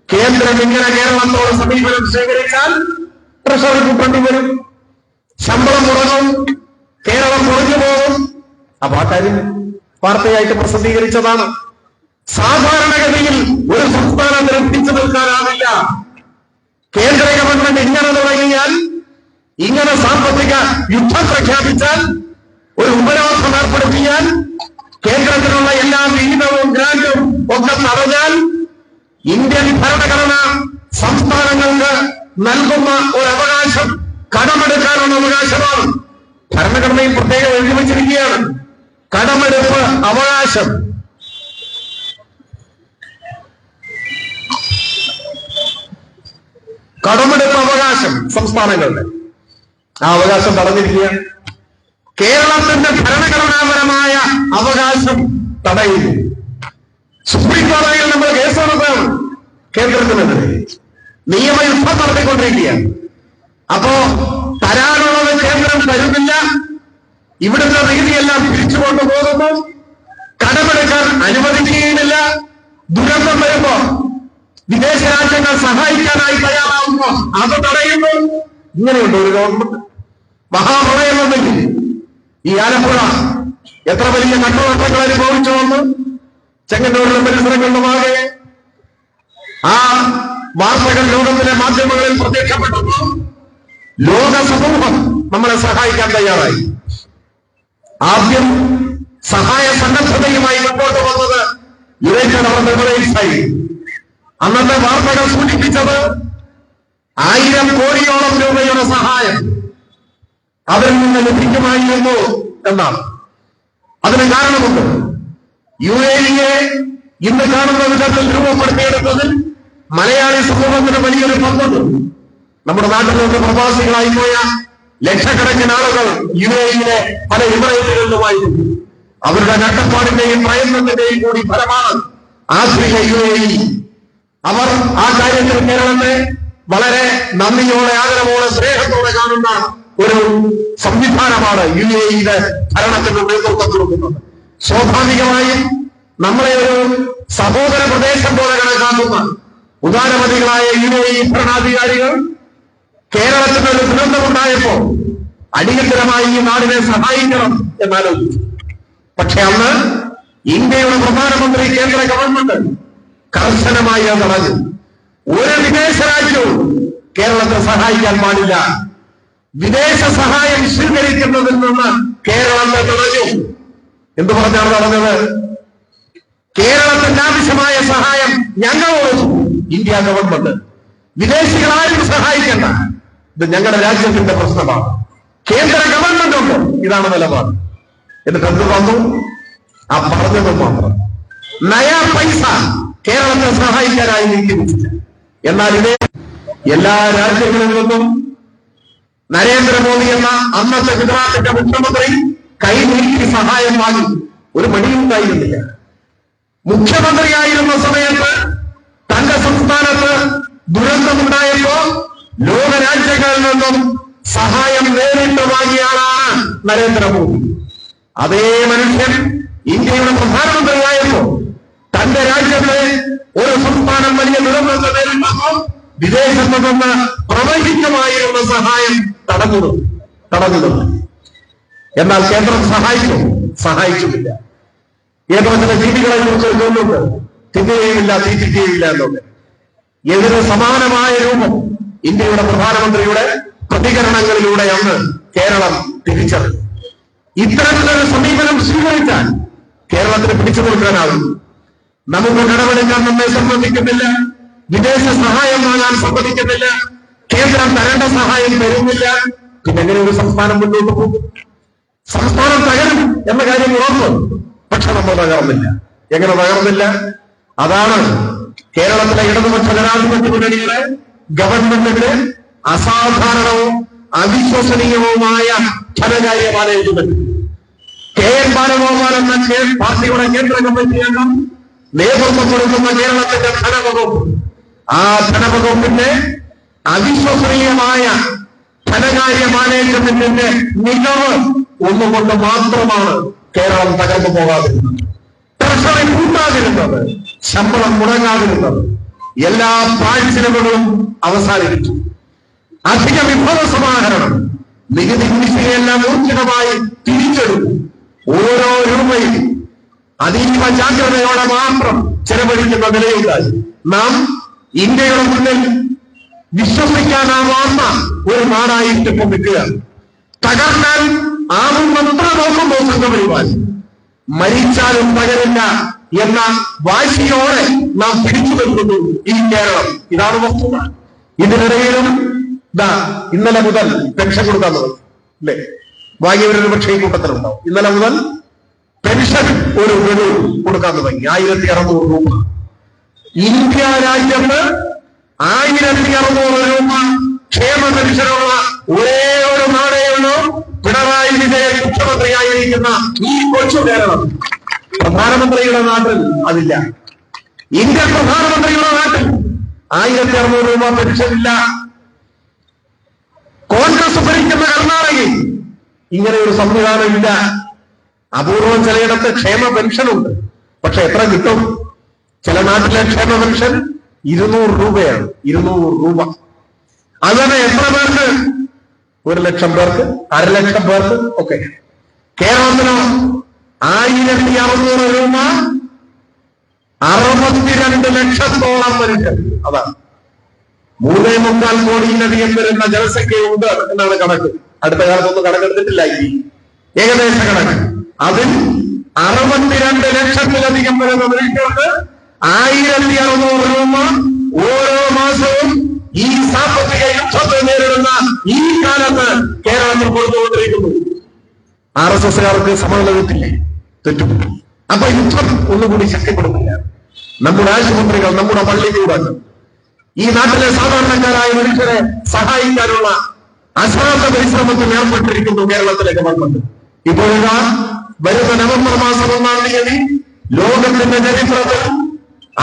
കേന്ദ്രം ഇങ്ങനെ കേരളത്തോട് സമീപനം സ്വീകരിച്ചാൽ ട്രഷറി കൂട്ടേണ്ടി വരും, ശമ്പളം മുടങ്ങും, കേരളം കുറഞ്ഞു പോകും. അപ്പൊ ആ കാര്യം വാർത്തയായിട്ട് പ്രസിദ്ധീകരിച്ചതാണ്. സാധാരണഗതിയിൽ ഒരു സംസ്ഥാനത്തിന് പിടിച്ചു നിൽക്കാനാവില്ല. കേന്ദ്ര ഗവൺമെന്റ് ഇങ്ങനെ തുടങ്ങിയാൽ, ഇങ്ങനെ സാമ്പത്തിക യുദ്ധം പ്രഖ്യാപിച്ചാൽ, ഒരു ഉപരോധം ഏർപ്പെടുത്തിയാൽ, കേന്ദ്രത്തിനുള്ള എല്ലാ വിഹിതവും ഗ്രാന്റും ഒക്കെ തടഞ്ഞാൽ ഇന്ത്യൻ ഭരണഘടന സംസ്ഥാനങ്ങൾക്ക് നൽകുന്ന ഒരു അവകാശം കടമെടുക്കാനുള്ള അവകാശമാണ്. ഭരണഘടനയിൽ പ്രത്യേകം എഴുതി വച്ചിരിക്കുകയാണ് കടമെടുപ്പ് അവകാശം. കടമെടുപ്പ് അവകാശം സംസ്ഥാനങ്ങളുടെ ആ അവകാശം തടഞ്ഞിരിക്കുകയാണ്. കേരളത്തിന്റെ ഭരണഘടനാപരമായ അവകാശം തടയുന്നു. സുപ്രീം കോടതിയിൽ നമ്മൾ കേസ് നടത്തുകയാണ് കേന്ദ്രത്തിനെതിരെ. നിയമയുദ്ധം നടത്തിക്കൊണ്ടിരിക്കുകയാണ്. അപ്പോ തരാനുള്ളത് കേന്ദ്രം തരുന്നില്ല. ഇവിടുത്തെ രീതിയെല്ലാം തിരിച്ചു കൊണ്ടുപോകുന്നു. കടമെടുക്കാൻ അനുവദിക്കുകയുമില്ല. ദുരന്തം വരുമ്പോ വിദേശ രാജ്യങ്ങൾ സഹായിക്കാനായി തയ്യാറാവുമ്പോ അത് തടയുന്നു. ഇങ്ങനെയുണ്ട് ഒരു ഗവൺമെന്റ്. മഹാപ്രളയം വന്നെങ്കിൽ ഈ ആലപ്പുഴ എത്ര വലിയ നഷ്ടനഷ്ടങ്ങൾ അനുഭവിച്ചു വന്ന് ചെങ്ങന്നൂരിലെ പരിസരങ്ങളിലുമാകെ ആ വാർത്തകൾ ലോകത്തിലെ മാധ്യമങ്ങളിൽ പ്രത്യക്ഷപ്പെട്ടപ്പോൾ ലോക സമൂഹം നമ്മളെ സഹായിക്കാൻ തയ്യാറായി. ആദ്യം സഹായ സന്നദ്ധതയുമായി മുമ്പോട്ട് വന്നത് യുണൈറ്റഡ് അറബ് എമിറേറ്റ്സ് ആയി. അന്നത്തെ വാർത്തകൾ സൂചിപ്പിച്ചത് 1000 കോടിയോളം രൂപയുടെ സഹായം അവരിൽ നിന്ന് ലഭിക്കുമായിരുന്നു എന്നാണ്. അതിന് കാരണമുണ്ട്. UAE ഇന്ന് കാണുന്ന വിധത്തിൽ രൂപപ്പെടുത്തിയെടുത്തതിൽ മലയാളി സമൂഹത്തിന് വലിയൊരു പങ്കുണ്ട്. നമ്മുടെ നാട്ടിൽ നിന്ന് പ്രവാസികളായി പോയ ലക്ഷക്കണക്കിന് ആളുകൾ UAE പല എമിറേറ്റുകളിലുമായിരുന്നു. അവരുടെ കഷ്ടപ്പാടിന്റെയും പ്രയത്നത്തിന്റെയും കൂടി ഫലമാണ് ആധുനിക UAE. അവർ ആ കാര്യത്തിൽ കേരളത്തെ വളരെ നന്ദിയോടെ, ആദരവോടെ, സ്നേഹത്തോടെ കാണുന്ന ഒരു സംവിധാനമാണ് UAE ഭരണത്തിന് നേതൃത്വം കൊടുക്കുന്നത്. സ്വാഭാവികമായും നമ്മളെ ഒരു സഹോദര പ്രദേശം പോലെ കണക്കാക്കുന്ന ഉദാരമതികളായ UAE ഭരണാധികാരികൾ കേരളത്തിന് ഒരു ദുരന്തമുണ്ടായപ്പോ അടിയന്തരമായി ഈ നാടിനെ സഹായിക്കണം എന്നാലോചിച്ചു. പക്ഷെ അന്ന് ഇന്ത്യയുടെ പ്രധാനമന്ത്രി, കേന്ദ്ര ഗവൺമെന്റ് കർശനമായി അത് തടഞ്ഞു. ഒരു വിദേശ രാജ്യവും കേരളത്തെ സഹായിക്കാൻ പാടില്ല. വിദേശ സഹായം സ്വീകരിക്കുന്നതിൽ നിന്ന് കേരളത്തെ തടഞ്ഞു. എന്തു പറഞ്ഞാണ് തടഞ്ഞത്? കേരളത്തിന്റെ ആവശ്യമായ സഹായം ഞങ്ങളോട് ഇന്ത്യ ഗവൺമെന്റ്, വിദേശികളാരും സഹായിക്കേണ്ട, ഇത് ഞങ്ങളുടെ രാജ്യത്തിന്റെ പ്രശ്നമാണ്, കേന്ദ്ര ഗവൺമെന്റ് ഉണ്ട്, ഇതാണ് നിലപാട്. എന്നിട്ട് എന്ത് വന്നു? ആ പറഞ്ഞത് മാത്രം. നയാ പൈസ കേരളത്തെ സഹായിക്കാനായി നീക്കിവെച്ചില്ല. എന്നാൽ ഇതേ എല്ലാ രാജ്യങ്ങളിൽ നിന്നും നരേന്ദ്രമോദി എന്ന അന്നത്തെ ഗുജറാത്തിന്റെ മുഖ്യമന്ത്രി കൈനീട്ടി സഹായം വാങ്ങി. ഒരു മടിയുണ്ടായിരുന്നില്ല. മുഖ്യമന്ത്രിയായിരുന്ന സമയത്ത് തന്റെ സംസ്ഥാനത്ത് ദുരന്തമുണ്ടായപ്പോ ലോകരാജ്യങ്ങളിൽ നിന്നും സഹായം നേരിട്ട് വാങ്ങിയ ആളാണ് നരേന്ദ്രമോദി. അതേ മനുഷ്യൻ ഇന്ത്യയുടെ പ്രധാനമന്ത്രിയായപ്പോ തന്റെ രാജ്യത്തെ ഒരു സംസ്ഥാനം വലിയ ദുരന്തത്തെ നേരിട്ടപ്പോൾ വിദേശത്ത് നിന്ന് പ്രവഹിക്കുമായിരുന്ന സഹായം തടഞ്ഞു. എന്നാൽ കേന്ദ്രം സഹായിച്ചില്ല. ഏതോ ചില ജീവികളെ കുറിച്ച് തോന്നുന്നുണ്ട്, തിന്നുകയുമില്ല, തീറ്റിക്കുകയില്ല എന്നുണ്ട്. ഇതിന് സമാനമായ രൂപം ഇന്ത്യയുടെ പ്രധാനമന്ത്രിയുടെ പ്രതികരണങ്ങളിലൂടെ അന്ന് കേരളം തിരിച്ചറിഞ്ഞു. ഇത്തരത്തിലൊരു സമീപനം സ്വീകരിച്ചാൽ കേരളത്തിന് പിടിച്ചു കൊടുക്കാനാവും. നമുക്ക് കടമെടുക്കാൻ നമ്മെ സമ്മതിക്കുന്നില്ല, വിദേശ സഹായം വാങ്ങാൻ സമ്മതിക്കുന്നില്ല, കേന്ദ്രം തരേണ്ട സഹായം തരുന്നില്ല. പിന്നെ എങ്ങനെ ഒരു സംസ്ഥാനം മുന്നോട്ട് പോകും? സംസ്ഥാനം തകരും എന്ന കാര്യം ഉറപ്പ്. പക്ഷെ നമ്മൾ തകർന്നില്ല. എങ്ങനെ തകർന്നില്ല? അതാണ് കേരളത്തിലെ ഇടതുപക്ഷ ജനാധിപത്യ മുന്നണിയുടെ ഗവൺമെന്റിന്റെ അസാധാരണവും അവിശ്വസനീയവുമായ ധനകാര്യ മാനേജ്മെന്റ്. KN ബാലഗോപാൽ എന്ന പാർട്ടിയുടെ കേന്ദ്ര കമ്മിറ്റി അംഗം നേതൃത്വം കൊടുക്കുന്ന കേരളത്തിന്റെ ധനവകുപ്പ്, ആ ധനവകുപ്പിന്റെ അവിശ്വസനീയമായ ധനകാര്യ മാനേജ്മെന്റിന്റെ മികവ് ഒന്നുകൊണ്ട് മാത്രമാണ് കേരളം തകർന്നു പോകാതിരുന്നത്, ട്രഷറി കൂട്ടാതിരുന്നത്, ശമ്പളം മുടങ്ങാതിരുന്നത്. എല്ലാ പാഴ്ചിലവുകളും അവസാനിപ്പിച്ചു. അധിക വിഭവ സമാഹരണം, നികുതി കുടിശ്ശികയെല്ലാം ഊർജിതമായി തിരിച്ചെടുത്തു. ഓരോ രൂപയും അതീവ ജാഗ്രതയോടെ മാത്രം ചെലവഴിക്കുന്ന നിലയുണ്ടായി. നാം ഇന്ത്യയുടെ മുന്നിൽ വിശ്വസിക്കാനാവാത്ത ഒരു നാടായിട്ട് ഇപ്പം നിൽക്കുകയാണ്. തകർന്നാൽ ആവുന്നത്ര നോക്കുമ്പോൾ സംഘപരിപാടി, മരിച്ചാലും തകരില്ല എന്ന വാശിയോടെ നാം പിടിച്ചു നിൽക്കുന്നു ഈ കേരളം. ഇതാണ് വസ്തുത. ഇതിനിടയിലും ഇന്നലെ മുതൽ പെൻഷൻ കൊടുക്കാൻ തുടങ്ങി അല്ലേ? വാങ്ങിയവരൊരു പക്ഷേ ഈ കൂട്ടത്തിലുണ്ടാവും. ഇന്നലെ മുതൽ പെൻഷൻ ഒരു ഗഡു കൊടുക്കാൻ തുടങ്ങി. 1600 രൂപ. ഇന്ത്യ രാജ്യത്ത് 1600 രൂപ ക്ഷേമ പെൻഷനുള്ള ഒരേ ഒരു നാടേയുള്ളൂ പിണറായി വിജയൻ മുഖ്യമന്ത്രിയായിരിക്കുന്ന ഈ കൊച്ചു കേരളം. പ്രധാനമന്ത്രിയുടെ നാട്ടിൽ അതില്ല. ഇന്ത്യൻ പ്രധാനമന്ത്രിയുടെ നാട്ടിൽ 1600 രൂപ പെൻഷനില്ല. കോൺഗ്രസ് ഭരിക്കുന്ന കർണാടകയിൽ ഇങ്ങനെ ഒരു സംവിധാനമില്ല. അപൂർവം ചിലയിടത്ത് ക്ഷേമ പെൻഷനുണ്ട്. പക്ഷെ എത്ര കിട്ടും? ചില നാട്ടിലെ ക്ഷേമ പെൻഷൻ 200 രൂപയാണ്. 200 രൂപ. അതന്നെ എത്ര പേർക്ക്? 1 ലക്ഷം പേർക്ക്, 1/2 ലക്ഷം പേർക്ക് ഒക്കെ. കേരളത്തിനോ 1600 രൂപ 62 ലക്ഷത്തോളം മനുഷ്യർ. അതാണ് 3.25 കോടിയിലധികം വരുന്ന ജനസംഖ്യയുണ്ട് എന്നാണ് കണക്ക്. അടുത്ത കാലത്തൊന്നും കണക്കെടുത്തിട്ടില്ല. ഈ ഏകദേശ കണക്ക് അതിൽ 62 ലക്ഷത്തിലധികം വരുന്ന മനുഷ്യർക്ക് 1600 രൂപ ഓരോ മാസവും ഈ സാമ്പത്തിക യുദ്ധത്തെ നേരിടുന്ന ഈ കാലത്ത് കേരളത്തിൽ കൊടുത്തുകൊണ്ടിരിക്കുന്നു. RSSകാർക്ക് സമ്മതം കിട്ടില്ലേ? തെറ്റും. അപ്പൊ യുദ്ധം ഒന്നുകൂടി ശക്തിപ്പെടുന്നില്ല. നമ്മുടെ ആശുപത്രികൾ, നമ്മുടെ പള്ളിക്കൂടങ്ങൾ, ഈ നാട്ടിലെ സാധാരണക്കാരായ മനുഷ്യരെ സഹായിക്കാനുള്ള അശ്രാന്ത പരിശ്രമത്തിൽ ഏർപ്പെട്ടിരിക്കുന്നു കേരളത്തിലെ ഗവൺമെന്റ്. ഇപ്പോഴാ വരുന്ന നവംബർ മാസം 1-ാം തീയതി ലോകത്തിന്റെ ചരിത്രത്തിൽ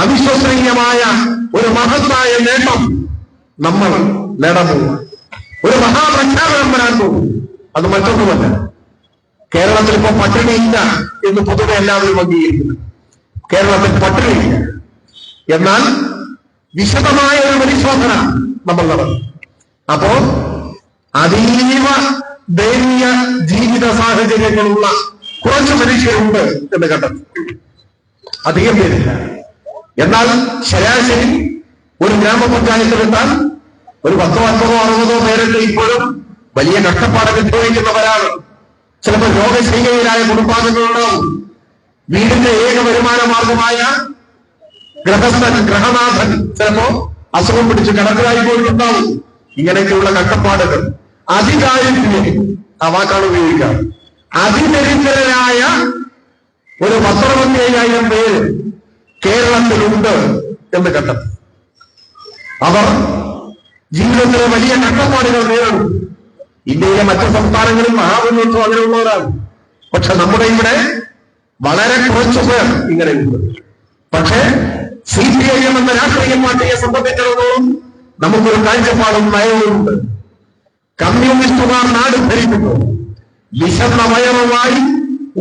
അവിശ്വസനീയമായ ഒരു മഹത്തായ നേട്ടം നമ്മൾ നേടാൻ പോകും. ഒരു മഹാപ്രഖ്യാപനം വരാൻ പോകും. അത് മറ്റൊന്നുമല്ല, കേരളത്തിൽ ഇപ്പൊ പട്ടിണിയില്ല എന്ന് പൊതുവെ എല്ലാവരും അംഗീകരിക്കുന്നു. കേരളത്തിൽ പട്ടിണിയില്ല. എന്നാൽ വിശദമായ ഒരു പരിശോധന നമ്മൾ നടന്നു. അപ്പോ അതീവ ദയനീയ ജീവിത സാഹചര്യങ്ങളുള്ള കുറച്ച് മനുഷ്യരുണ്ട് എന്ന് കണ്ടെത്തി. അധികം പേരില്ല. എന്നാൽ ശരാശരി ഒരു ഗ്രാമപഞ്ചായത്തിലെത്താൻ ഒരു 10-50-60 പേരൊക്കെ ഇപ്പോഴും വലിയ കഷ്ടപ്പാട് അനുഭവിക്കുന്നവരാണ്. ചിലപ്പോൾ രോഗശൈലിയിലായ കുടുംബാംഗങ്ങളുണ്ടാവും. വീടിന്റെ ഏക വരുമാന മാർഗമായ ഗ്രഹനാഥൻ ചിലപ്പോ അസുഖം പിടിച്ച് കിടക്കലായി പോയിട്ടുണ്ടാവും. ഇങ്ങനെയൊക്കെയുള്ള കഷ്ടപ്പാടുകൾ. അതിദാരിദ്ര്യം, ആ വാക്കാണ് ഉപയോഗിക്കാം. അതിദരിദ്രരായ ഒരു 10-15,000 പേര് കേരളത്തിലുണ്ട് എന്ന് കണ്ടെത്തി. അവർ ജീവിതത്തിലെ വലിയ കഷ്ടപ്പാടുകൾ നേരിടും. ഇന്ത്യയിലെ മറ്റു സംസ്ഥാനങ്ങളിൽ മഹാമുന്നോട്ടും അങ്ങനെയുള്ളവരാണ്. പക്ഷെ നമ്മുടെ ഇവിടെ വളരെ കുറച്ചു പേർ ഇങ്ങനെയുണ്ട്. പക്ഷേ CPIM എന്ന രാഷ്ട്രീയ പാർട്ടിയെ സംബന്ധിച്ചിടത്തോളം നമുക്കൊരു കാഴ്ചപ്പാടും നയവുമുണ്ട്. കമ്മ്യൂണിസ്റ്റുകാർ നാട് ഭരിക്കുന്നു. വിശന്ന വയറുമായി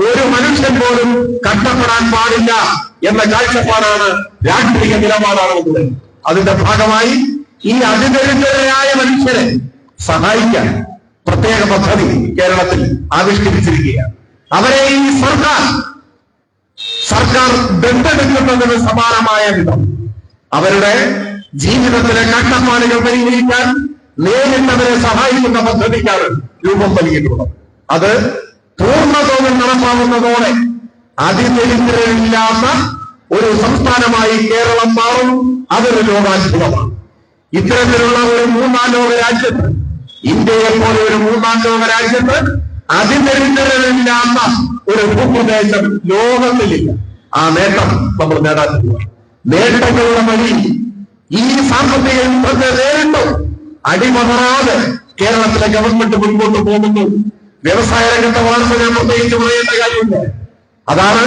ഒരു മനുഷ്യൻ പോലും കഷ്ടപ്പെടാൻ പാടില്ല എന്ന കാഴ്ചപ്പാടാണ്, രാഷ്ട്രീയ നിലപാടാണ് ഉള്ളത്. അതിന്റെ ഭാഗമായി ഈ അതിദരിദ്രരായ മനുഷ്യരെ സഹായിക്കാൻ പ്രത്യേക പദ്ധതി കേരളത്തിൽ ആവിഷ്കരിച്ചിരിക്കുകയാണ്. അവരെ ഈ സർക്കാർ ബന്ധമെടുക്കുന്നതിന് സമാനമായ വിധം അവരുടെ ജീവിതത്തിലെ കഷ്ടപ്പാടുകൾ പരിഹരിക്കാൻ നേരിട്ടവരെ സഹായിക്കുന്ന പദ്ധതിക്കാണ് രൂപം നൽകിയിട്ടുള്ളത്. അത് പൂർണ്ണതോതിൽ നടപ്പാവുന്നതോടെ അതിദരിദ്രരില്ലാത്ത ഒരു സംസ്ഥാനമായി കേരളം മാറും. അതൊരു ലോകാത്ഭുതമാണ്. ഇത്തരത്തിലുള്ള ഒരു 3-4 ലോക രാജ്യത്ത് ഇന്ത്യയെ പോലെ ഒരു മൂന്നാം ലോക രാജ്യത്ത് അതിദരിദ്രരില്ലാത്ത ഒരു ഭൂപ്രദേശം ലോകത്തിലില്ല. ആ നേട്ടം നമ്മൾ നേടാൻ പോവുക. നേട്ടങ്ങളുടെ വഴി ഈ സാമ്പത്തിക യുദ്ധത്തെ നേരിട്ടു അടിമറാതെ കേരളത്തിലെ ഗവൺമെന്റ് മുൻപോട്ട് പോകുന്നു. വ്യവസായ രംഗത്തെ വളർച്ച ഞാൻ പ്രത്യേകിച്ച് പറയേണ്ട കാര്യമില്ല. അതാണ്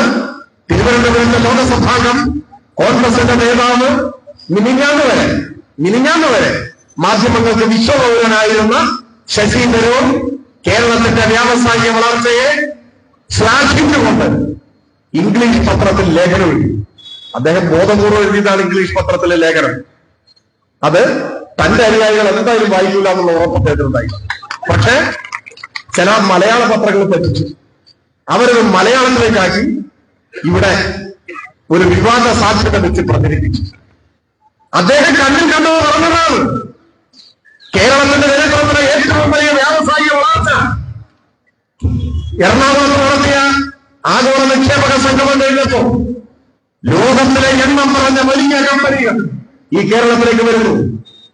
തിരുവനന്തപുരത്തെ ലോകസഭാംഗം കോൺഗ്രസിന്റെ നേതാവ് മിനിഞ്ഞാന്ന് വരെ മാധ്യമങ്ങൾക്ക് വിശ്വപൗരനായിരുന്ന ശശി തരൂർ കേരളത്തിന്റെ വ്യാവസായിക വളർച്ചയെ ശ്ലാഘിച്ചുകൊണ്ട് ഇംഗ്ലീഷ് പത്രത്തിൽ ലേഖനം എഴുതി. അദ്ദേഹം ബോധപൂർവ്വം എഴുതിയതാണ് ഇംഗ്ലീഷ് പത്രത്തിലെ ലേഖനം. അത് തന്റെ അനുയായികൾ എന്തായാലും വായിക്കില്ല എന്നുള്ള ഉറപ്പ് അദ്ദേഹത്തിനുണ്ടായി. പക്ഷേ ചില മലയാള പത്രങ്ങൾ പറ്റിച്ചു. അവരത് മലയാളത്തിലേക്കാക്കി ഇവിടെ ഒരു വിവാദ സാധ്യത വെച്ച് പ്രചരിപ്പിച്ചു. അദ്ദേഹം കണ്ണിൽ കണ്ടത് പറഞ്ഞതാണ് കേരളത്തിന്റെ ചരിത്രത്തിലെ ഏറ്റവും വലിയ വ്യാവസായിക വളർച്ച എറണാകുളത്ത് നടത്തിയ ആഗോള നിക്ഷേപക സംഗമം കഴിഞ്ഞപ്പോ ലോകത്തിലെ എണ്ണം പറഞ്ഞ വലിയ കമ്പനികൾ ഈ കേരളത്തിലേക്ക് വരുന്നു,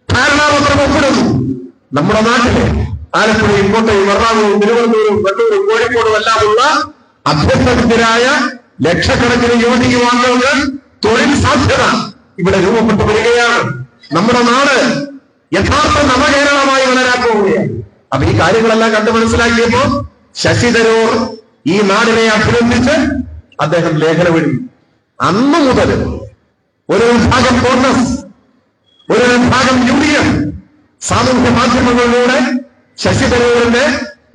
ധാരണാപത്രം ഒപ്പിടുന്നു. നമ്മുടെ നാട്ടിലെ ആലപ്പുഴയും കോട്ടയം എറണാകുളവും തിരുവനന്തപുരവും കണ്ണൂരും കോഴിക്കോടും എല്ലാമുള്ള അഭ്യസ്തരായ ലക്ഷക്കണക്കിന് യുവതി യുവാക്കൾക്ക് തൊഴിൽ സാധ്യത ഇവിടെ രൂപപ്പെട്ടു വരികയാണ്. നമ്മുടെ നാട് യഥാർത്ഥ നവകേരളമായി വളരാൻ പോവുകയാണ്. അപ്പൊ ഈ കാര്യങ്ങളെല്ലാം കണ്ടു മനസ്സിലാക്കിയപ്പോ ശശി തരൂർ ഈ നാടിനെ അഭിനന്ദിച്ച് അദ്ദേഹം ലേഖനം എഴുതി. അന്നു മുതൽ ഒരു വിഭാഗം കോൺഗ്രസ്, ഒരു വിഭാഗം UDF സാമൂഹ്യ മാധ്യമങ്ങളിലൂടെ ശശി തരൂരിന്റെ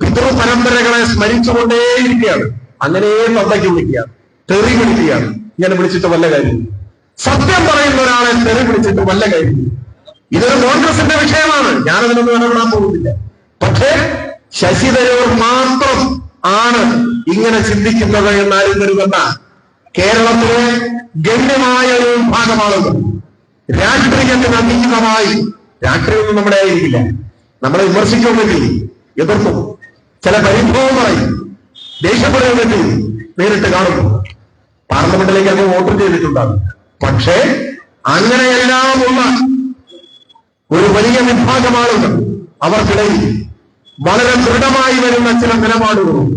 പിതൃ പരമ്പരകളെ സ്മരിച്ചുകൊണ്ടേയിരിക്കുകയാണ്. അങ്ങനെ തന്തയ്ക്ക് വിളിക്കുകയാണ്, തെറി വിളിക്കുകയാണ്. ഇങ്ങനെ വിളിച്ചിട്ട് വല്ല കാര്യം, സത്യം പറയുന്ന ഒരാളെ തെറി വിളിച്ചിട്ട് വല്ല കാര്യം. ഇതൊരു കോൺഗ്രസിന്റെ വിഷയമാണ്, ഞാനതിനൊന്നും ഇടപെടാൻ പോകുന്നില്ല. പക്ഷേ ശശി തരൂർ മാത്രം ആണ് ഇങ്ങനെ ചിന്തിക്കുന്നത് എന്നാരും കരുതണ്ട. കേരളത്തിലെ ഗണ്യമായ ഒരു വിഭാഗം ആളുകൾ രാഷ്ട്രീയത്തിന് അതീതമായി, രാഷ്ട്രീയമൊന്നും നമ്മുടെ ആയിരിക്കില്ല, നമ്മളെ വിമർശിക്കാൻ വേണ്ടി എതിർക്കും, ചില പരിഭവമായി ദേഷ്യപ്പെടുക വേണ്ടി നേരിട്ട് കാണുന്നു. പാർലമെന്റിലേക്ക് അങ്ങ് വോട്ട് ചെയ്തിട്ടുണ്ടാകും. പക്ഷേ അങ്ങനെയെല്ലാമുള്ള ഒരു വലിയ വിഭാഗം ആളുകൾ അവർക്കിടയിൽ വളരെ ദൃഢമായി വരുന്ന ചില നിലപാടുകളും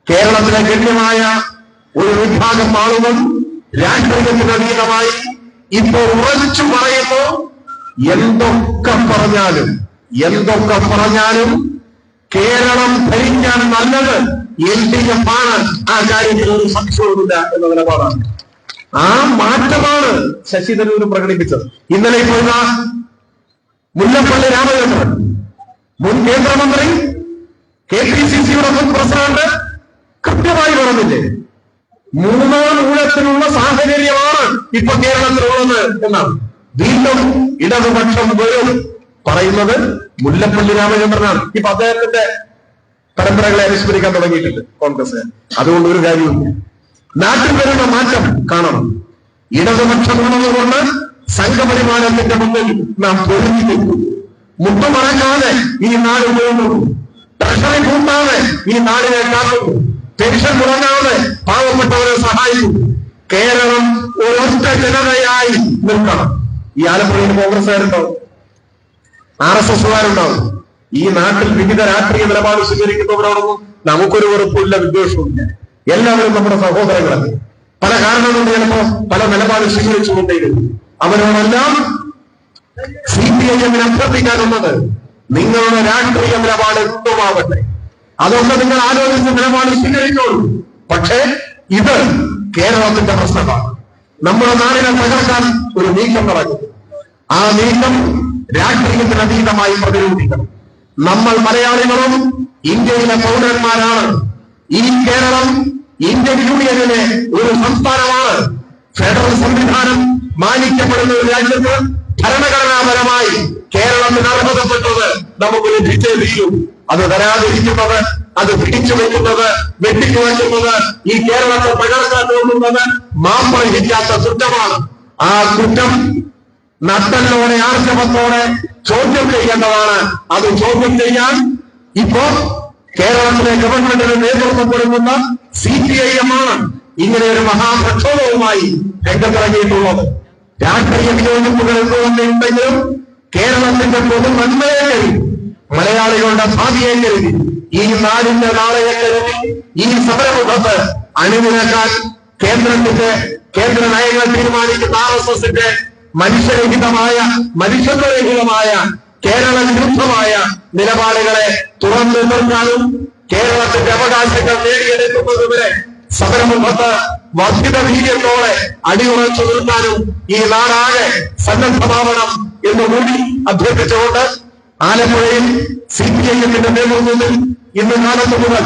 കേരളത്തിലെ ഗണ്യമായ ഒരു വിഭാഗം ആളുകൾ രാഷ്ട്രീയത്തിന് അതീതമായി ഇപ്പോൾ ഉറച്ചു പറയുന്നു. എന്തൊക്കെ പറഞ്ഞാലും കേരളം ഭരിക്കാൻ നല്ലത് LDF ആണ്. ആ കാര്യത്തിൽ ഒരു സംശയവുമില്ല എന്ന നിലപാടാണ്. ആ മാറ്റമാണ് ശശി തരൂർ പ്രകടിപ്പിച്ചത്. ഇന്നലെ ഇപ്പോൾ മുല്ലപ്പള്ളി രാമചന്ദ്രൻ, മുൻ കേന്ദ്രമന്ത്രി, KPCCയുടെ മുൻ പ്രസിഡന്റ് കൃത്യമായി പറഞ്ഞില്ലേ, മൂന്നാം ഊഴത്തിനുള്ള സാഹചര്യമാണ് ഇപ്പൊ കേരളത്തിലുള്ളത് എന്നാണ്. വീണ്ടും ഇടതുപക്ഷം വരും പറയുന്നത് മുല്ലപ്പള്ളി രാമചന്ദ്രനാണ്. ഇപ്പൊ അദ്ദേഹത്തിന്റെ പരമ്പരകളെ അനുസ്മരിക്കാൻ തുടങ്ങിയിട്ടുണ്ട് കോൺഗ്രസ്. അതുകൊണ്ട് ഒരു കാര്യമില്ല, നാട്ടിൽ വരുന്ന മാറ്റം കാണണം. ഇടതുപക്ഷം ഉള്ളതുകൊണ്ട് സംഘപരിമാനത്തിന്റെ മുന്നിൽ നാം പൊരുതി നിൽക്കും. മുട്ടുമറക്കാതെ ഈ നാട് പോകുന്നു, ട്രഷറി കൂട്ടാതെ ഈ നാടിനെ കാക്കുന്നു, പെൻഷൻ മുടങ്ങാതെ പാവപ്പെട്ടവരെ സഹായിക്കും. കേരളം ഒരൊറ്റ ജനതയായി നിൽക്കണം. ഈ ആലപ്പുഴയിൽ കോൺഗ്രസ്സുകാരുണ്ടാവും, RSSകാരുണ്ടാവും. ഈ നാട്ടിൽ വിവിധ രാഷ്ട്രീയ നിലപാട് സ്വീകരിക്കുന്നവരോടൊന്നും നമുക്കൊരു വെറുപ്പില്ല, വിദ്വേഷവുമില്ല. എല്ലാവരും നമ്മുടെ സഹോദരങ്ങളാണ്. പല കാരണം കൊണ്ട് ചിലപ്പോ പല നിലപാട് സ്വീകരിച്ചുകൊണ്ടേയിരുന്നു. അവരോടെല്ലാം CPIM-ന് അഭ്യർത്ഥിക്കാനുള്ളത്, നിങ്ങളുടെ രാഷ്ട്രീയ നിലപാട് എന്തുമാവട്ടെ, അതൊക്കെ നിങ്ങൾ ആലോചിച്ച് നിലപാട് സ്വീകരിച്ചോളൂ. പക്ഷേ ഇത് കേരളത്തിന്റെ പ്രശ്നമാണ്. നമ്മുടെ നാടിനെ തകർക്കാൻ ഒരു നീക്കം നടക്കും. ആ നീക്കം രാഷ്ട്രീയത്തിന് അതീതമായി പ്രതിരോധിക്കണം. നമ്മൾ മലയാളികളും ഇന്ത്യയിലെ പൗരന്മാരാണ്. ഈ കേരളം ഇന്ത്യൻ യൂണിയനിലെ ഒരു സംസ്ഥാനമാണ്. ഫെഡറൽ സംവിധാനം മാനിക്കപ്പെടുന്ന ഒരു രാജ്യത്ത് ഭരണഘടനാപരമായി കേരളത്തിന് അർഹതപ്പെട്ടത് നമുക്ക് ലഭിച്ചേ തീരൂ. അത് തരാതിരിക്കുന്നത്, അത് പിടിച്ചു വെക്കുന്നത്, വെട്ടിക്കുവയ്ക്കുന്നത്, ഈ കേരളത്തെ തകർക്കാൻ തോന്നുന്നത് മാപ്പർഹിക്കാത്ത കുറ്റമാണ്. ആ കുറ്റം നട്ടലോടെ ആർജവത്തോടെ ചോദ്യം ചെയ്യേണ്ടതാണ്. അത് ചോദ്യം ചെയ്യാൻ ഇപ്പോ കേരളത്തിലെ ഗവൺമെന്റിന് നേതൃത്വം കൊടുക്കുന്ന CPIM ആണ് ഇങ്ങനെ ഒരു മഹാപ്രക്ഷോഭവുമായി രംഗത്തിറങ്ങിയിട്ടുള്ളത്. രാഷ്ട്രീയ വിയോജിപ്പുകൾ എന്തുകൊണ്ടുണ്ടെങ്കിലും കേരളത്തിന്റെ പൊതു നന്മയെ മലയാളികളുടെ ഭാവിയെ കരുതി, ഈ നാടിന്റെ നാളെയെ കരുതി ഈ സമരമുഖത്ത് അണിനിരക്കാൻ കേന്ദ്ര നയങ്ങൾ തീരുമാനിക്കുന്ന RSSന്റെ മനുഷ്യത്വരഹിതമായ കേരള വിരുദ്ധമായ നിലപാടുകളെ തുറന്നു നിർത്താനും കേരളത്തിന്റെ അവകാശങ്ങൾ നേടിയെടുക്കുന്നതുവരെ സമരമുഖത്ത് വർദ്ധിത വീര്യത്തോടെ അടിയുറച്ചു നിർത്താനും ഈ നാടാകെ സന്നദ്ധമാവണം എന്നുകൂടി അഭ്യർത്ഥിച്ചുകൊണ്ട് ആലപ്പുഴയിൽ CPIMന്റെ നേതൃത്വത്തിൽ ഇന്ന് കാലത്ത് മുതൽ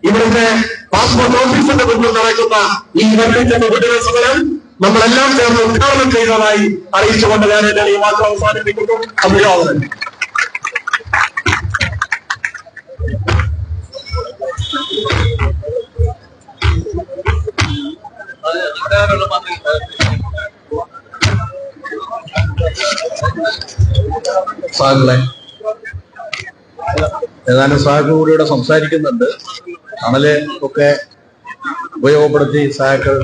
ഇവിടുത്തെ പാസ്പോർട്ട് ഓഫീസിന്റെ മുന്നിൽ നടക്കുന്ന ഈ വർദ്ധിച്ച ബഹുജന സമരം നമ്മളെല്ലാം ചേർന്ന് ഉദ്ഘാടനം ചെയ്തതായി അറിയിച്ചുകൊണ്ട് ഞാൻ എന്റെ ഈ വാർത്ത അവസാനിപ്പിക്കുന്നു. അഭിവാദനം. ഏതാനും സഹാക്കൾ കൂടി ഇവിടെ സംസാരിക്കുന്നുണ്ട്. തണല് ഒക്കെ ഉപയോഗപ്പെടുത്തി സഹാക്കൾ